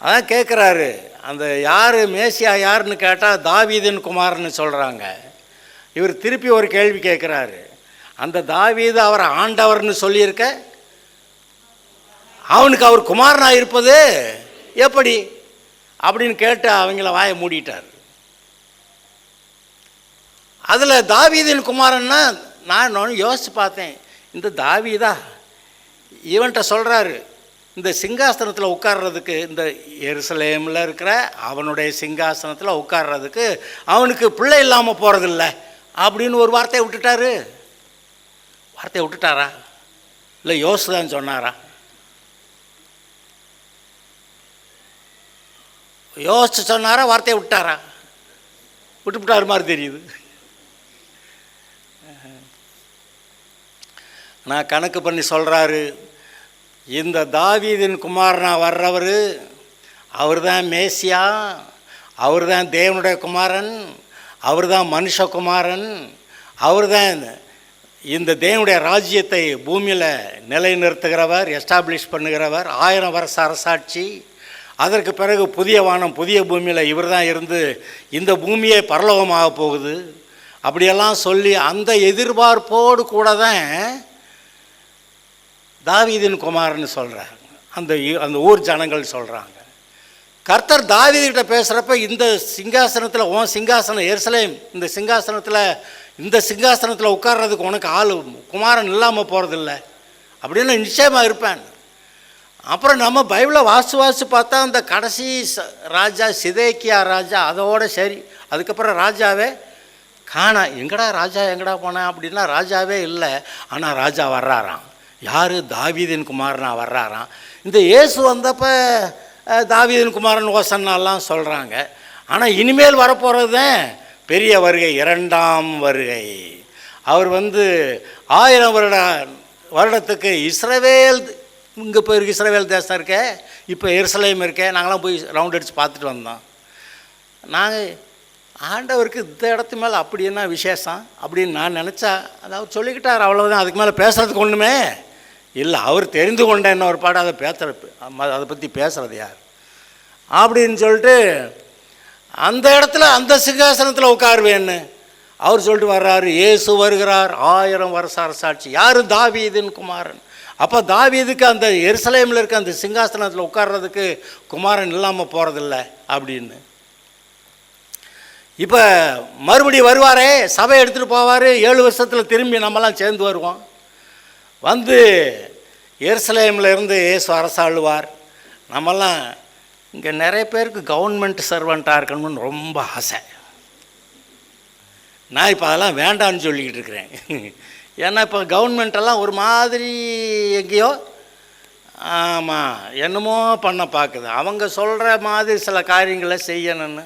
அதான் கேட்குறாரு, அந்த யார் மேசியா யாருன்னு கேட்டால் தாவீதின் குமாரன்னு சொல்கிறாங்க. இவர் திருப்பி ஒரு கேள்வி கேட்குறாரு, அந்த தாவீது அவரை ஆண்டவர்னு சொல்லியிருக்க, அவனுக்கு அவர் குமாரனாக இருப்பது எப்படி அப்படின்னு கேட்டு அவங்கள வாயை மூடிட்டார். அதில் தாவீதின் குமாரன்னா நான் யோசித்து பார்த்தேன், இந்த தாவீதா இவன்கிட்ட சொல்கிறாரு இந்த சிங்காசனத்தில் உட்கார்றதுக்கு, இந்த எருசலேமில் இருக்கிற அவனுடைய சிங்காசனத்தில் உட்கார்றதுக்கு அவனுக்கு பிள்ளை இல்லாமல் போகிறதில்ல அப்படின்னு ஒரு வார்த்தையை விட்டுட்டாரு. வார்த்தையை விட்டுட்டாரா இல்லை யோசுதான் சொன்னாரா? யோசிச்சு சொன்னாரா வார்த்தையை விட்டாரா? விட்டுவிட்டாரு மாதிரி தெரியுது. நான் கணக்கு பண்ணி சொல்கிறாரு, இந்த தாவீதின் குமாரனா வர்றவர் அவர் தான் மேசியா, அவர் தான் தேவனுடைய குமாரன், அவர் தான் மனுஷகுமாரன், அவர் தான் இந்த தேவனுடைய ராஜ்யத்தை பூமியில் நிலைநிறுத்துகிறவர், எஸ்டாப்ளிஷ் பண்ணுகிறவர், 1000 வருஷ அரசாட்சி. அதற்கு பிறகு புதிய வானம் புதிய பூமியில் இவர் தான் இருந்து இந்த பூமியே பரலோகமாக போகுது அப்படியெல்லாம் சொல்லி அந்த எதிர்பார்ப்போடு கூட தான் தாவீதின் குமாரன்னு சொல்கிறாங்க அந்த ஊர் ஜனங்கள் சொல்கிறாங்க. கர்த்தர் தாவீதுகிட்ட பேசுகிறப்ப இந்த சிங்காசனத்தில் உன் சிங்காசனம் எருசலேம், இந்த சிங்காசனத்தில் உட்கார்றதுக்கு உனக்கு குமாரன் இல்லாமல் போகிறதில்ல அப்படின்னு நிச்சயமாக இருப்பேன். அப்புறம் நம்ம பைபிளை வாசி பார்த்தா அந்த கடைசி ராஜா சிதேக்கியா ராஜா அதோட சரி, அதுக்கப்புறம் ராஜாவே காணா. எங்கடா ராஜா எங்கடா போனேன் அப்படின்னா ராஜாவே இல்லை. ஆனால் ராஜா வர்றாராம். யார்? தாவீதின் குமாரனா வர்றாராம். இந்த இயேசு வந்தப்போ தாவீதின் குமாரன் ஓசன்னாலாம் சொல்கிறாங்க. ஆனால் இனிமேல் வரப்போகிறது தான் பெரிய வருகை, 2ஆம் வருகை. அவர் 1000 வருடத்துக்கு இஸ்ரவேல், இங்கே போயிருக்கு இஸ்ரவேல் தேசம் இருக்கே, இப்போ எருசலேம் இருக்கே, நாங்களாம் போய் ரவுண்ட் அடித்து பார்த்துட்டு வந்தோம். நாங்கள் ஆண்டவருக்கு இந்த இடத்து மேலே அப்படி என்ன விசேஷம் அப்படின்னு நான் நினச்சா, அதாவது சொல்லிக்கிட்டார் அவ்வளோதான், அதுக்கு மேலே பேசுகிறதுக்கு ஒன்றுமே இல்லை. அவர் தெரிந்து கொண்ட என்ன ஒரு பாடம், அதை பற்றி பேசுகிறது யார் அப்படின்னு சொல்லிட்டு அந்த இடத்துல அந்த சிங்காசனத்தில் உட்காருவேன்னு அவர் சொல்லிட்டு வர்றாரு. இயேசு வருகிறார், 1000 வருஷ அரசாட்சி. யார்? தாவீதின் குமாரன். அப்போ தாவீதுக்கு அந்த எருசலேமில் இருக்க அந்த சிங்காசனத்தில் உட்கார்றதுக்கு குமாரன் இல்லாமல் போகிறதில்ல அப்படின்னு. இப்போ மறுபடியும் வருவாரே, சபை எடுத்துகிட்டு போவார், 7 வருஷத்தில் திரும்பி நம்மலாம் சேர்ந்து வருவோம். எருசலேமில் இருந்து இயேசு அரசாளுவார். நம்மெல்லாம் இங்கே நிறைய பேருக்கு கவர்மெண்ட் சர்வெண்ட்டாக இருக்கணும்னு ரொம்ப ஆசை. நான் இப்போ அதெல்லாம் வேண்டான்னு சொல்லிக்கிட்டு இருக்கிறேன். ஏன்னா இப்போ கவர்மெண்ட்டெல்லாம் ஒரு மாதிரி எங்கேயோ ஆமாம் என்னமோ பண்ண பார்க்குது. அவங்க சொல்கிற மாதிரி சில காரியங்களை செய்யணும்னு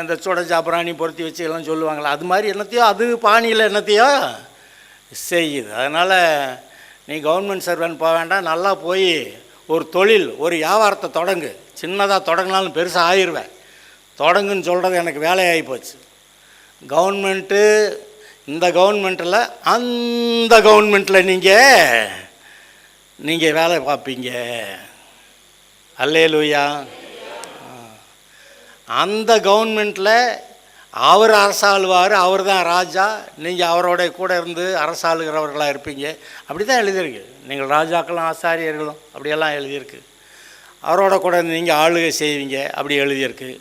இந்த சுட சாப்பிராணி பொருத்தி வச்சு எல்லாம் சொல்லுவாங்களே, அது மாதிரி என்னத்தையோ அது பாணியில் என்னத்தையோ செய்யுது. அதனால் நீ கவர்மெண்ட் சர்வெண்ட் போக வேண்டாம், நல்லா போய் ஒரு தொழில், ஒரு வியாபாரத்தை தொடங்கு. சின்னதாக தொடங்கினாலும் பெருசாக ஆயிடுவேன். தொடங்குன்னு சொல்கிறது எனக்கு வேலையாகி போச்சு. கவர்மெண்ட்டு இந்த கவர்மெண்ட்டில் அந்த கவர்மெண்ட்டில் நீங்கள் வேலை பார்ப்பீங்க. அல்லேலூயா. அந்த கவர்மெண்ட்டில் அவர் அரசாளுவார், அவர் தான் ராஜா, நீங்கள் அவரோட கூட இருந்து அரசாளுகிறவர்களாக இருப்பீங்க. அப்படி தான் எழுதியிருக்கு. நீங்கள் ராஜாக்களும் ஆசாரியர்களும் அப்படியெல்லாம் எழுதியிருக்கு. அவரோட கூட நீங்கள் ஆளுகை செய்வீங்க அப்படி எழுதியிருக்கு.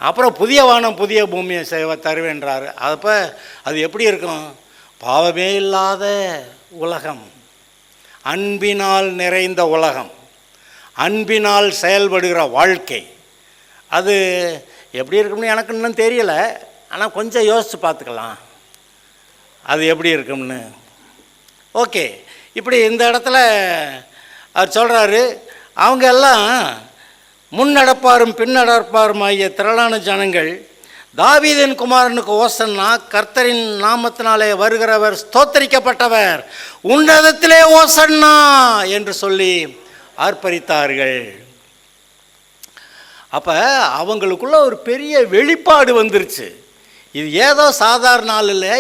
அப்புறம் புதிய வானம் புதிய பூமியை தருவேன்றார். அப்போ அது எப்படி இருக்கும்? பாவமே இல்லாத உலகம், அன்பினால் நிறைந்த உலகம், அன்பினால் செயல்படுகிற வாழ்க்கை. அது எப்படி இருக்கும்னு எனக்கு இன்னும் தெரியலை. ஆனால் கொஞ்சம் யோசித்து பார்த்துக்கலாம் அது எப்படி இருக்கும்னு. ஓகே, இப்படி இந்த இடத்துல அவர் சொல்கிறாரு, அவங்க எல்லாம் முன்னடப்பாரும் பின்னடப்பாருமாகிய திரளான ஜனங்கள் தாவீதின் குமாரனுக்கு ஓசன்னா, கர்த்தரின் நாமத்தினாலே வருகிறவர் ஸ்தோத்தரிக்கப்பட்டவர், உன்னதத்திலே ஓசன்னா என்று சொல்லி ஆர்ப்பரித்தார்கள். அப்போ அவங்களுக்குள்ள ஒரு பெரிய வெளிப்பாடு வந்துருச்சு. இது ஏதோ சாதாரண நாள் இல்லை,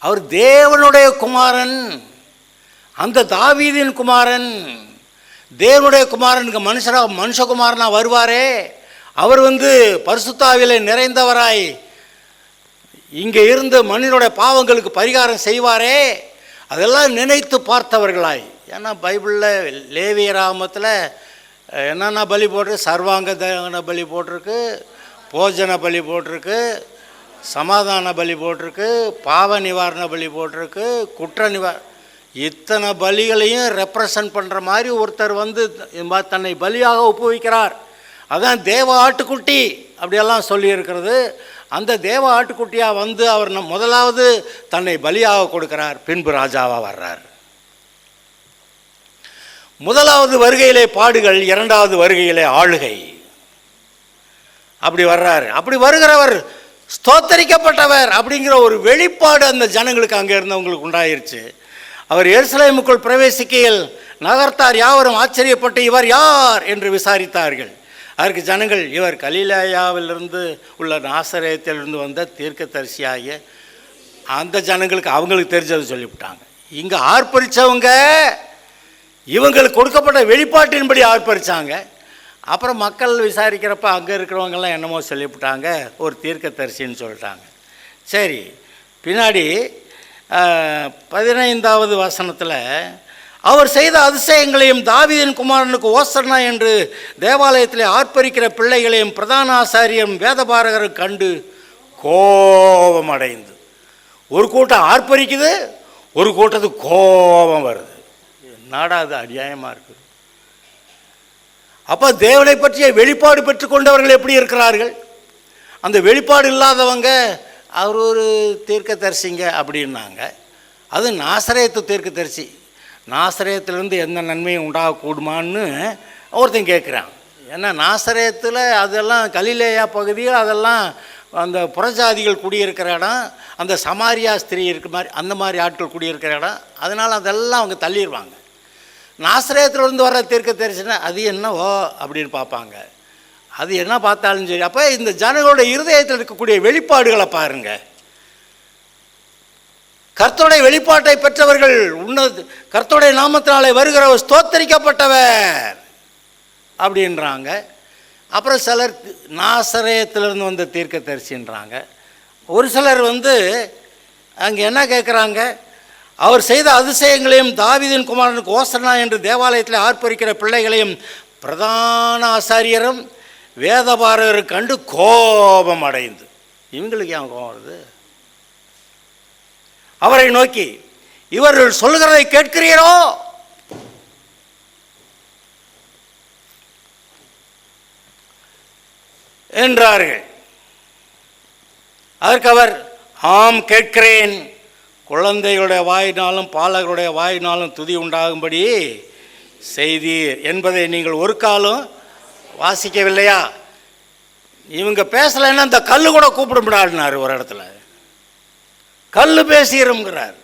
அவர் தேவனுடைய குமாரன், அந்த தாவீதின் குமாரன், தேவனுடைய குமாரனுக்கு மனுஷகுமாரனா வருவாரே, அவர் பரிசுத்தாவிலே நிறைந்தவராய் இங்கே இருந்து மனிதனுடைய பாவங்களுக்கு பரிகாரம் செய்வாரே, அதெல்லாம் நினைத்து பார்த்தவர்களாய். ஏன்னா பைபிளில் லேவியராகமத்தில் என்னென்ன பலி போட்டிருக்கு? சர்வாங்க தகன பலி போட்டிருக்கு, போஜன பலி போட்டிருக்கு, சமாதான பலி போட்டிருக்கு, பாவ நிவாரண பலி போட்டிருக்கு, குற்ற இத்தனை பலிகளையும் ரெப்ரசன்ட் பண்ணுற மாதிரி ஒருத்தர் வந்து தன்னை பலியாக ஒப்புவிக்கிறார். அதான் தேவ ஆட்டுக்குட்டி அப்படியெல்லாம் சொல்லியிருக்கிறது. அந்த தேவ ஆட்டுக்குட்டியாக வந்து அவர் முதலாவது தன்னை பலியாக கொடுக்கிறார், பின்பு ராஜாவாக வர்றார். முதலாவது வருகையிலே பாடுகள், இரண்டாவது வருகையிலே ஆளுகை. அப்படி வர்றாரு. அப்படி வருகிறவர் ஸ்தோத்தரிக்கப்பட்டவர் அப்படிங்கிற ஒரு வெளிப்பாடு அந்த ஜனங்களுக்கு அங்கே இருந்தவங்களுக்கு உண்டாயிருச்சு. அவர் எருசலேமுக்குள் பிரவேசிக்கையில் நகர்த்தார் யாவரும் ஆச்சரியப்பட்டு இவர் யார் என்று விசாரித்தார்கள். அதற்கு ஜனங்கள், இவர் கலிலேயாவிலிருந்து உள்ள நாசரேத்திலிருந்து வந்த தீர்க்கதரிசியாகிய அந்த ஜனங்களுக்கு அவங்களுக்கு தெரிஞ்சதை சொல்லிவிட்டாங்க. இங்கே ஆர்ப்பரித்தவங்க இவங்களுக்கு கொடுக்கப்பட்ட வெளிப்பாட்டின்படி ஆர்ப்பரித்தாங்க. அப்புறம் மக்கள் விசாரிக்கிறப்ப அங்கே இருக்கிறவங்கெல்லாம் என்னமோ சொல்லிவிட்டாங்க, ஒரு தீர்க்கதரிசின்னு சொல்லிட்டாங்க. சரி, பின்னாடி 15வது வசனத்தில் அவர் செய்த அதிசயங்களையும் தாவீதின் குமாரனுக்கு ஓசன்னா என்று தேவாலயத்தில் ஆர்ப்பரிக்கிற பிள்ளைகளையும் பிரதான ஆசாரியம் வேதபாரகரும் கண்டு கோபம் அடைந்து, ஒரு கூட்டம் ஆர்ப்பரிக்குது, ஒரு கூட்டத்துக்கு கோபம் வருது. என்னடா அது அநியாயமாக இருக்குது. அப்போ தேவனை பற்றிய வெளிப்பாடு பெற்றுக்கொண்டவர்கள் எப்படி இருக்கிறார்கள்? அந்த வெளிப்பாடு இல்லாதவங்க அவர் ஒரு தீர்க்கதரிசிங்க அப்படின்னாங்க. அது நாசரேத்து தீர்க்கதரிசி. நாசரேத்திலிருந்து எந்த நன்மையும் உண்டாகக்கூடுமான்னு ஒருத்தன் கேட்குறான். ஏன்னா நாசரேத்தில் அதெல்லாம் கலிலேயா பகுதியில் அதெல்லாம் அந்த புறஜாதிகள் குடியிருக்கிற இடம், அந்த சமாரியா ஸ்திரீ இருக்கிற மாதிரி அந்த மாதிரி ஆட்கள் குடியிருக்கிற இடம். அதனால் அதெல்லாம் அவங்க தள்ளிடுவாங்க. நாசரேத்திலிருந்து வர தீர்க்கதரிசினா அது என்னவோ அப்படின்னு பார்ப்பாங்க. அது என்ன பார்த்தாலும் சரி. அப்போ இந்த ஜனங்களோட இருதயத்தில் இருக்கக்கூடிய வெளிப்பாடுகளை பாருங்கள். கர்த்தருடைய வெளிப்பாட்டை பெற்றவர்கள் கர்த்தருடைய நாமத்தினாலே வருகிறவர் ஸ்தோத்தரிக்கப்பட்டவர் அப்படின்றாங்க. அப்புறம் சிலர் நாசரேத்திலிருந்து வந்த தீர்க்கதரிசின்றாங்க. ஒரு சிலர் வந்து அங்கே என்ன கேட்குறாங்க, அவர் செய்த அதிசயங்களையும் தாவீதின் குமாரனுக்கு ஓசன்னா என்று தேவாலயத்தில் ஆர்ப்பரிக்கிற பிள்ளைகளையும் பிரதான ஆசாரியரும் வேதபாரகரும் கண்டு கோபம் அடைந்து. இவங்களுக்கு ஏன் கோபம் வருது? அவரை நோக்கி, இவர்கள் சொல்லுகிறதை கேட்கிறீரோ? என்றார்கள். அதற்கு அவர், ஆம் கேட்கிறேன். குழந்தைகளுடைய வாயினாலும் பாலகருடைய வாயினாலும் துதி உண்டாகும்படி செய்தீர் என்பதை நீங்கள் ஒரு காலம் வாசிக்கவில்லையா? இவங்க பேசலைன்னா இந்த கல்லு கூட கூப்பிடும்டாடினார். ஒரு இடத்துல கல் பேசிடுங்கிறார்.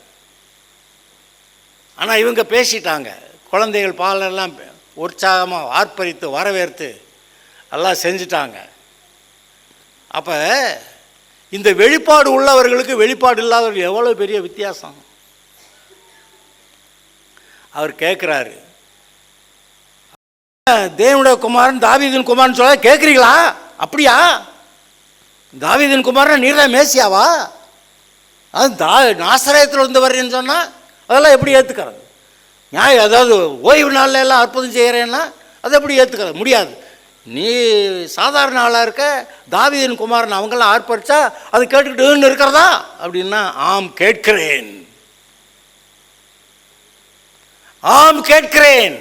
ஆனால் இவங்க பேசிட்டாங்க. குழந்தைகள் பாலெல்லாம் உற்சாகமாக ஆர்ப்பரித்து வரவேற்று எல்லாம் செஞ்சிட்டாங்க. அப்போ இந்த வெளிப்பாடு உள்ளவர்களுக்கு வெளிப்பாடு இல்லாதவர்கள் எவ்வளோ பெரிய வித்தியாசம். அவர் கேட்குறாரு, தேவனுடைய குமாரன் தாவீதின் குமாரன் சொல்ல கேட்குறீங்களா? அப்படியா? தாவீதின் குமாரன் நீர் தான் மேசியாவா? அது நாசரேத்தில் இருந்து வர்றேன்னு சொன்னால் அதெல்லாம் எப்படி ஏற்றுக்கிறது? நியாயம், அதாவது ஓய்வு நாளில் எல்லாம் அற்புதம் செய்கிறேன்னா அதை எப்படி ஏற்றுக்கிறது? முடியாது. நீ சாதாரண ஆளாக இருக்க, தாவீதின் குமாரன் அவங்கெல்லாம் ஆர்ப்பரிச்சா அது கேட்டுக்கிட்டு இருக்கிறதா அப்படின்னா, ஆம் கேட்கிறேன், ஆம் கேட்கிறேன்.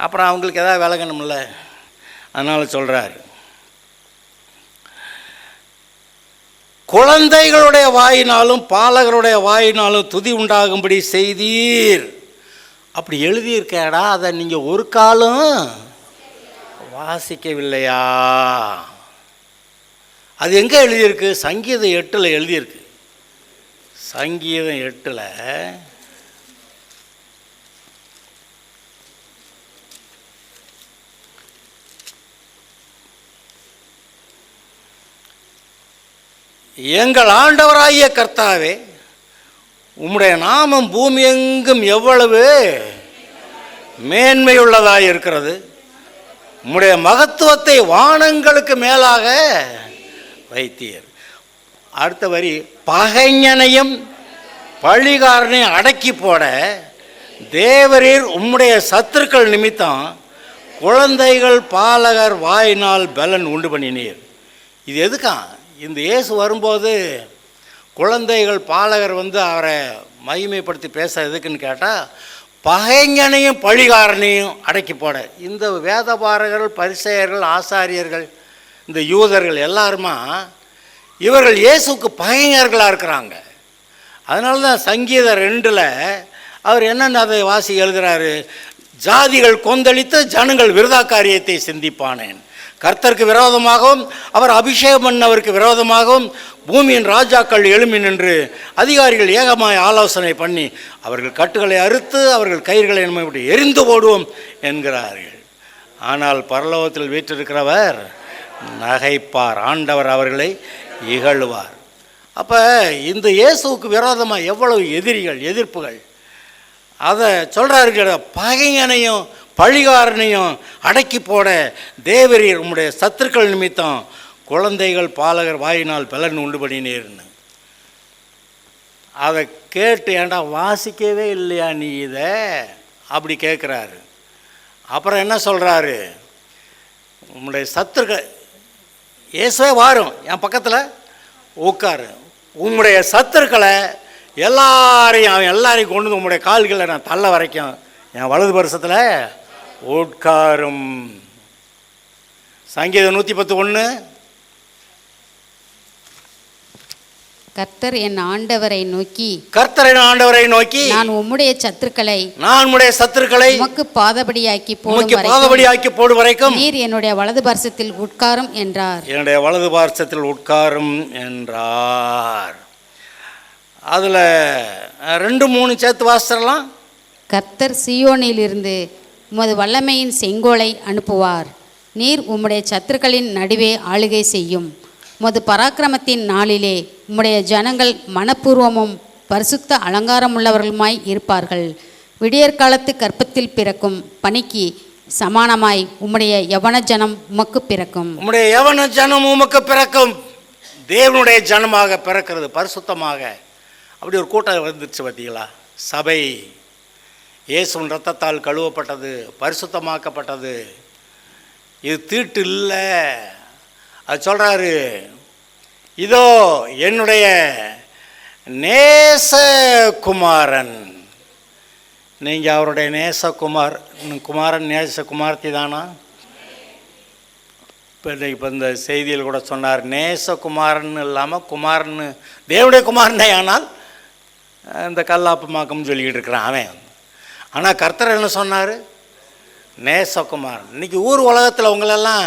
அப்புறம் அவங்களுக்கு எதாவது விலகணும்ல, அதனால் சொல்கிறார், குழந்தைகளுடைய வாயினாலும் பாலகருடைய வாயினாலும் துதி உண்டாகும்படி செய்தீர். அப்படி எழுதியிருக்கேடா, அதை நீங்கள் ஒரு காலம் வாசிக்கவில்லையா? அது எங்கே எழுதியிருக்கு? சங்கீதம் 8 எழுதியிருக்கு. சங்கீதம் 8 எங்கள் ஆண்டவராகிய கர்த்தாவே, உம்முடைய நாமம் பூமி எங்கும் எவ்வளவு மேன்மையுள்ளதாக இருக்கிறது. உம்முடைய மகத்துவத்தை வானங்களுக்கு மேலாக வைத்தீர். அடுத்த வரி, பகைஞனையும் பழிகாரனையும் அடக்கி போட தேவரீர் உம்முடைய சத்துருக்கள் நிமித்தம் குழந்தைகள் பாலகர் வாயினால் பலன் உண்டு பண்ணினீர். இது எதுக்கா? இந்த இயேசு வரும்போது குழந்தைகள் பாலகர் அவரை மகிமைப்படுத்தி பேச எதுக்குன்னு கேட்டால், பகைஞனையும் பழிகாரனையும் அடக்கி போட. இந்த வேதபாரகர்கள், பரிசேயர்கள், ஆசாரியர்கள், இந்த யூதர்கள் எல்லாருமா இவர்கள் இயேசுக்கு பகைஞர்களாக இருக்கிறாங்க. அதனால தான் சங்கீதம் 2 அவர் என்னென்ன அதை வாசி எழுதுகிறாரு, ஜாதிகள் கொந்தளித்து ஜனங்கள் விருதா காரியத்தை சிந்திப்பானேன். கர்த்தருக்கு விரோதமாகவும் அவர் அபிஷேகம் பண்ணவருக்கு விரோதமாகவும் பூமியின் ராஜாக்கள் எழும்பி நின்று அதிகாரிகள் ஏகமாய் ஆலோசனை பண்ணி அவர்கள் கட்டுகளை அறுத்து அவர்கள் கயிறுகளை நம்ம எரிந்து போடுவோம் என்கிறார்கள். ஆனால் பரலோகத்தில் வீற்றிருக்கிறவர் நகைப்பார், ஆண்டவர் அவர்களை இகழ்வார். அப்போ இந்த இயேசுவுக்கு விரோதமாக எவ்வளவு எதிர்ப்புகள், அதை சொல்கிறாரு. பகைஞனையும் பழிகாரனையும் அடக்கி போட தேவரீர் உம்முடைய சத்துருக்கள் நிமித்தம் குழந்தைகள் பாலகர் வாயினால் பலன் உண்டு பண்ணினீர்னு. அதை கேட்டு, ஏண்டா வாசிக்கவே இல்லையா நீ இதை அப்படி கேட்குறாரு. அப்புறம் என்ன சொல்கிறாரு, உம்முடைய சத்துருக்கள், இயேசுவே வாரும் என் பக்கத்தில் உட்காரு, உம்முடைய சத்துருக்களை எல்லாரையும் கொண்டு வந்து உம்முடைய கால்களை நான் தள்ள வரைக்கும் என் வலது பரிசத்தில் உட்காரும். சங்கீதம் 110:1. கர்த்தர் என் ஆண்டவரை நோக்கி, நான் உம்முடைய சத்துருக்களை உமக்கு பாதபடியாக்கி போடும் வரைக்கும் நீர் என்னுடைய வலது பார்சத்தில் உட்காரும் என்றார். என்னுடைய வலது பார்சத்தில் உட்காரும் என்றார். அதில் 2-3 சேர்த்து வாசிச்சிடலாம். கர்த்தர் சீயோனிலிருந்து உமது வல்லமையின் செங்கோலை அனுப்புவார். நீர் உம்முடைய சத்துருக்களின் நடுவே ஆளுகை செய்யும். உமது பராக்கிரமத்தின் நாளிலே உம்முடைய ஜனங்கள் மனப்பூர்வமும் பரிசுத்த அலங்காரமுள்ளவர்களுமாய் இருப்பார்கள். விடியற்காலத்து கற்பத்தில் பிறக்கும் பனிக்கு சமானமாய் உம்முடைய யவன ஜனம் உமக்கு பிறக்கும். உம்முடைய யவன ஜனம் உமக்கு பிறக்கும். தேவனுடைய ஜனமாக பிறக்கிறது, பரிசுத்தமாக. அப்படி ஒரு கூட்டம் வந்துருச்சு பார்த்தீங்களா? சபை இயேசுவின் இரத்தத்தால் கழுவப்பட்டது, பரிசுத்தமாக்கப்பட்டது. இது தீட்டு இல்லை. அது சொல்கிறாரு, இதோ என்னுடைய நேசகுமாரன். நீங்கள் அவருடைய குமாரன் நேசகுமார்த்தி தானா? இப்போ இந்த செய்தியில் கூட சொன்னார், நேசகுமாரன் இல்லாமல் குமாரன் தேவனுடைய குமாரனே. ஆனால் இந்த கல்லாப்பமாக்கம்னு சொல்லிக்கிட்டு இருக்கிறான் அவன். ஆனால் கர்த்தர் என்ன சொன்னார்? நேசகுமாரன். இன்றைக்கி ஊர் உலகத்தில் உங்களெல்லாம்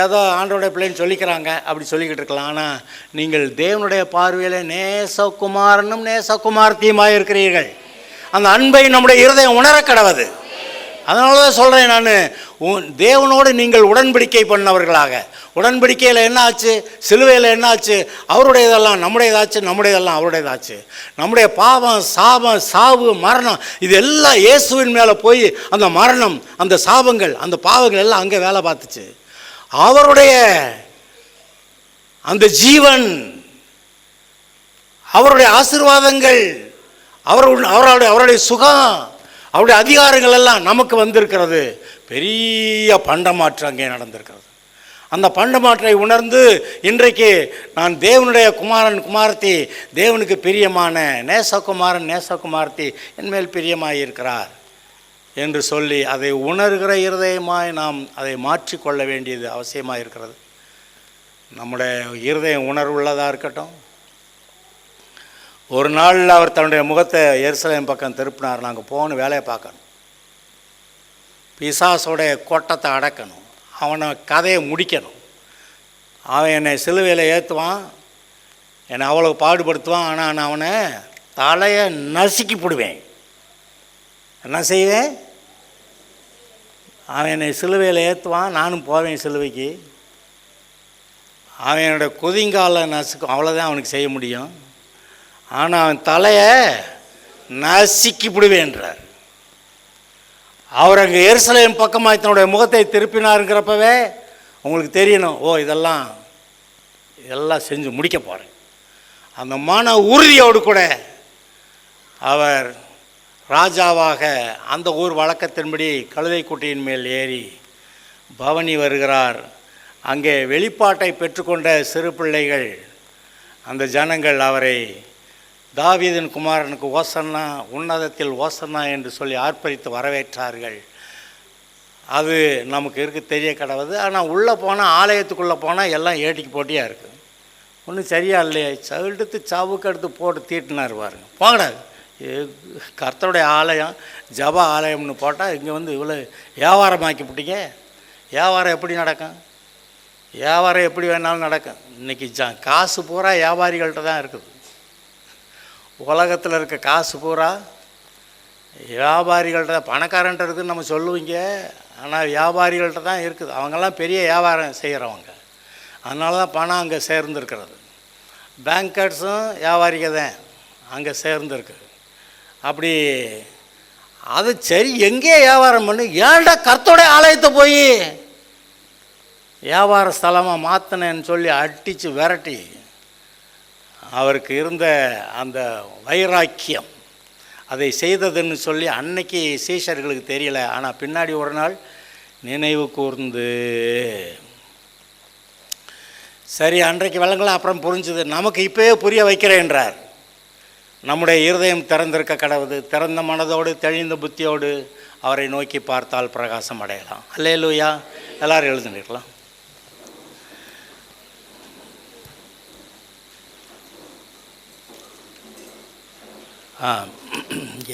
ஏதோ ஆண்டோடைய பிள்ளைன்னு சொல்லிக்கிறாங்க, அப்படி சொல்லிக்கிட்டு இருக்கலாம். ஆனால் நீங்கள் தேவனுடைய பார்வையில் நேசகுமாரனும் நேசகுமார்த்தியுமாக இருக்கிறீர்கள். அந்த அன்பை நம்முடைய இருதயம் உணர கடவுது. அதனால தான் சொல்கிறேன் நான், தேவனோடு நீங்கள் உடன்படிக்கை பண்ணவர்களாக. உடன்படிக்கையில் என்ன ஆச்சு? சிலுவையில் என்ன ஆச்சு? அவருடையதெல்லாம் நம்முடையதாச்சு, நம்முடையதெல்லாம் அவருடையதாச்சு. நம்முடைய பாவம், சாபம், சாவு, மரணம், இது எல்லாம் இயேசுவின் மேலே போய் அந்த மரணம், அந்த சாபங்கள், அந்த பாவங்கள் எல்லாம் அங்கே வேலை பார்த்துச்சு. அவருடைய அந்த ஜீவன், அவருடைய ஆசீர்வாதங்கள், அவருடைய சுகம், அவருடைய அதிகாரங்கள் எல்லாம் நமக்கு வந்திருக்கிறது. பெரிய பண்டமாற்றம் அங்கே நடந்திருக்கிறது. அந்த பண்டமாற்றை உணர்ந்து இன்றைக்கு நான் தேவனுடைய குமார்த்தி, தேவனுக்கு பிரியமான நேசகுமாரன் நேசகுமார்த்தி என்மேல் பிரியமாய் இருக்கிறார் என்று சொல்லி அதை உணர்கிற இருதயமாய் நாம் அதை மாற்றிக்கொள்ள வேண்டியது அவசியமாக இருக்கிறது. நம்முடைய இருதயம் உணர்வுள்ளதாக இருக்கட்டும். ஒரு நாளில் அவர் தன்னுடைய முகத்தை எருசலேம் பக்கம் திருப்பினார். நாங்கள் போகணும், வேலையை பார்க்கணும், பிசாசோடைய கோட்டத்தை அடக்கணும், அவனை கதையை முடிக்கணும். அவன் என்னை சிலுவையில் ஏற்றுவான், என்னை அவ்வளோ பாடுபடுத்துவான். ஆனால் நான் அவனை தலையை நசுக்கி போடுவேன். என்ன செய்வேன்? அவன் என்னை சிலுவையில் ஏற்றுவான், நானும் போவேன் சிலுவைக்கு. அவன் என்னோடய குதிங்கால நசுக்கும், அவ்வளோதான் அவனுக்கு செய்ய முடியும். ஆனால் அவன் தலையை நசுக்கி விடுவேன்றார். அவர் அங்கே எருசலேம் பக்கமாக தன்னுடைய முகத்தை திருப்பினாருங்கிறப்பவே உங்களுக்கு தெரியணும், ஓ இதெல்லாம் செஞ்சு முடிக்க போகிறேன். அந்த மன உறுதியோடு கூட அவர் ராஜாவாக அந்த ஊர் வழக்கத்தின்படி கழுதை குட்டியின் மேல் ஏறி பவனி வருகிறார். அங்கே வெளிப்பாட்டை பெற்றுக்கொண்ட சிறு பிள்ளைகள், அந்த ஜனங்கள் அவரை தாவீதின் குமாரனுக்கு ஓசன்னா, உன்னதத்தில் ஓசன்னா என்று சொல்லி ஆர்ப்பரித்து வரவேற்றார்கள். அது நமக்கு இருக்கு தெரிய கிடவுது. ஆனால் உள்ளே போனால், ஆலயத்துக்குள்ளே போனால் எல்லாம் ஏட்டிக்கு போட்டியாக இருக்குது. ஒன்றும் சரியா இல்லையே, எடுத்து சவுக்கு எடுத்து போட்டு தீட்டினார் பாருங்க. போங்கடாது, கர்த்தருடைய ஆலயம் ஜப ஆலயம்னு போட்டால் இங்கே வந்து இவ்வளோ வியாபாரமாக்கி விட்டீங்க. வியாபாரம் எப்படி நடக்கும்? வியாபாரம் எப்படி வேணாலும் நடக்கும். இன்றைக்கி காசு பூரா வியாபாரிகள்கிட்ட தான் இருக்குது. உலகத்தில் இருக்க காசு பூரா வியாபாரிகள்கிட்ட தான். பணக்காரன்ட்ட இருக்குதுன்னு நம்ம சொல்லுவீங்க, ஆனால் வியாபாரிகள்கிட்ட தான் இருக்குது. அவங்கெல்லாம் பெரிய வியாபாரம் செய்கிறவங்க, அதனால தான் பணம் அங்கே சேர்ந்துருக்கிறது. பேங்கர்ஸும் வியாபாரிக தான் அங்கே சேர்ந்துருக்கு. அப்படி அது சரி, எங்கேயே வியாபாரம் பண்ணு, ஏன்டா கர்த்தருடைய ஆலயத்தை போய் வியாபார ஸ்தலமாக மாற்றினேன்னு சொல்லி அடித்து விரட்டி, அவருக்கு இருந்த அந்த வைராக்கியம் அதை செய்ததுன்னு சொல்லி அன்னைக்கு சீஷர்களுக்கு தெரியல. ஆனால் பின்னாடி ஒரு நாள் நினைவு கூர்ந்து, சரி அன்றைக்கு விளங்கலாம், அப்புறம் புரிஞ்சுது. நமக்கு இப்போயே புரிய வைக்கிறேன்றார். நம்முடைய இருதயம் திறந்திருக்க கடவுது. திறந்த மனதோடு தெளிந்த புத்தியோடு அவரை நோக்கி பார்த்தால் பிரகாசம் அடையலாம். அல்லேலூயா. எல்லாரும் எழுதுனிருக்கலாம்.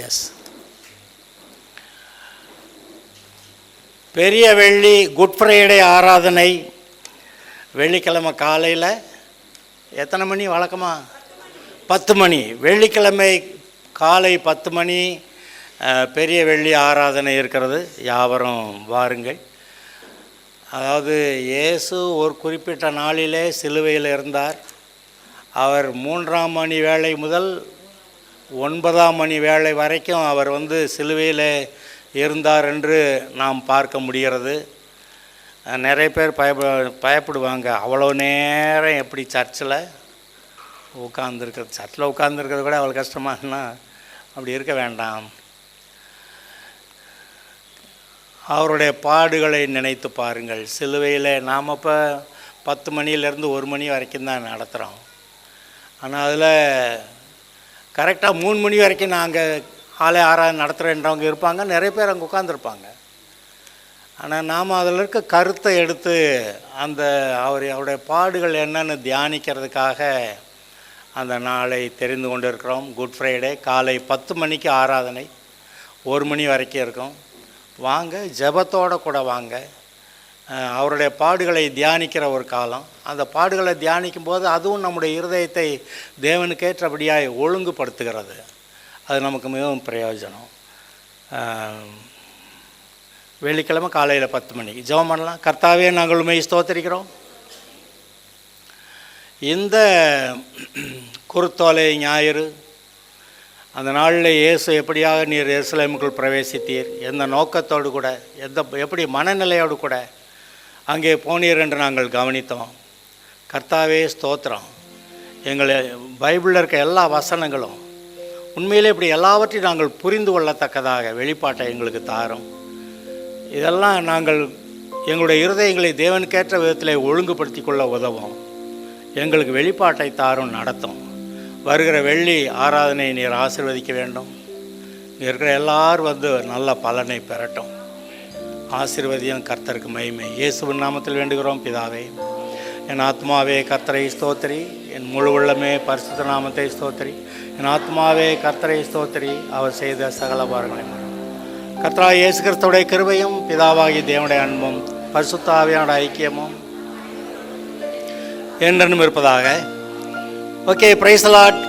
எஸ். பெரிய வெள்ளி குட் ஃப்ரைடே ஆராதனை வெள்ளிக்கிழமை காலையில் எத்தனை மணி வழக்கமாக? 10 மணி. வெள்ளிக்கிழமை காலை 10 மணி பெரிய வெள்ளி ஆராதனை இருக்கிறது. யாவரும் வாருங்கள். அதாவது இயேசு ஒரு குறிப்பிட்ட நாளிலே சிலுவையில் இருந்தார். அவர் 3ஆம் மணி வேளை முதல் 9ஆம் மணி வேளை வரைக்கும் அவர் வந்து சிலுவையில் இருந்தார் என்று நாம் பார்க்க முடிகிறது. நிறைய பேர் பயப்படுவாங்க, அவ்வளோ நேரம் எப்படி சர்ச்சில் உட்காந்துருக்கிறது, சர்ச்சில் உட்காந்துருக்கிறது கூட அவ்வளோ கஷ்டமானா அப்படி இருக்க வேண்டாம். அவருடைய பாடுகளை நினைத்து பாருங்கள். சிலுவையில் நாம் இப்போ 10 மணிலேருந்து 1 மணி வரைக்கும் தான் நடத்துகிறோம். ஆனால் அதில் கரெக்டாக 3 மணி வரைக்கும் நாங்கள் ஆலய ஆராதனை நடத்துகிறேன்றவங்க இருப்பாங்க, நிறைய பேர் அங்கே உட்காந்துருப்பாங்க. ஆனால் நாம் அதில் இருக்க கருத்தை எடுத்து அந்த அவருடைய பாடுகள் என்னன்னு தியானிக்கிறதுக்காக அந்த நாளை தெரிந்து கொண்டு இருக்கிறோம். குட் ஃப்ரைடே காலை 10 மணிக்கு ஆராதனை, 1 மணி வரைக்கும் இருக்கும். வாங்க, ஜெபத்தோடு கூட வாங்க. அவருடைய பாடுகளை தியானிக்கிற ஒரு காலம். அந்த பாடுகளை தியானிக்கும் போது அதுவும் நம்முடைய இருதயத்தை தேவனுக்கேற்றபடியாய் ஒழுங்குபடுத்துகிறது. அது நமக்கு மிகவும் பிரயோஜனம். வெள்ளிக்கிழமை காலையில் 10 மணிக்கு ஜெபம் பண்ணலாம். கர்த்தாவே, நாங்கள் உம்மை ஸ்தோத்திரிக்கிறோம். இந்த குருத்தோலை ஞாயிறு அந்த நாளில் இயேசு எப்படியாக நீர் எருசலேமுக்குள் பிரவேசித்தீர், எந்த நோக்கத்தோடு கூட, எப்படி மனநிலையோடு கூட அங்கே போனீர் என்று நாங்கள் கவனித்தோம். கர்த்தாவே ஸ்தோத்திரம். எங்களை பைபிளில் இருக்க எல்லா வசனங்களும் உண்மையிலே இப்படி எல்லாவற்றையும் நாங்கள் புரிந்து கொள்ளத்தக்கதாக வெளிப்பாட்டை எங்களுக்கு தாரும். இதெல்லாம் நாங்கள் எங்களுடைய இருதயங்களை தேவனுக்கேற்ற விதத்தில் ஒழுங்குபடுத்தி கொள்ள உதவும். எங்களுக்கு வெளிப்பாட்டை தாரும், நடத்தும். வருகிற வெள்ளி ஆராதனை நீர் ஆசீர்வதிக்க வேண்டும். இருக்கிற எல்லாரும் வந்து நல்ல பலனை பெறட்டும். ஆசீர்வதியும். கர்த்தருக்கு மகிமை. இயேசுவின் நாமத்தில் வேண்டுகிறோம் பிதாவே. என் ஆத்மாவே கர்த்தரை ஸ்தோத்திரி, என் முழு உள்ளமே பரிசுத்த நாமத்தை ஸ்தோத்திரி. என் ஆத்மாவே கர்த்தரை ஸ்தோத்திரி, அவர் செய்த சகல பாரங்களையும். கர்த்தராகிய இயேசு கிறிஸ்துவுடைய கிருபையும் பிதாவாகிய தேவனுடைய அன்பும் பரிசுத்த ஆவியானோட ஐக்கியமும் என்றென்றும் இருப்பதாக. Okay, praise the Lord.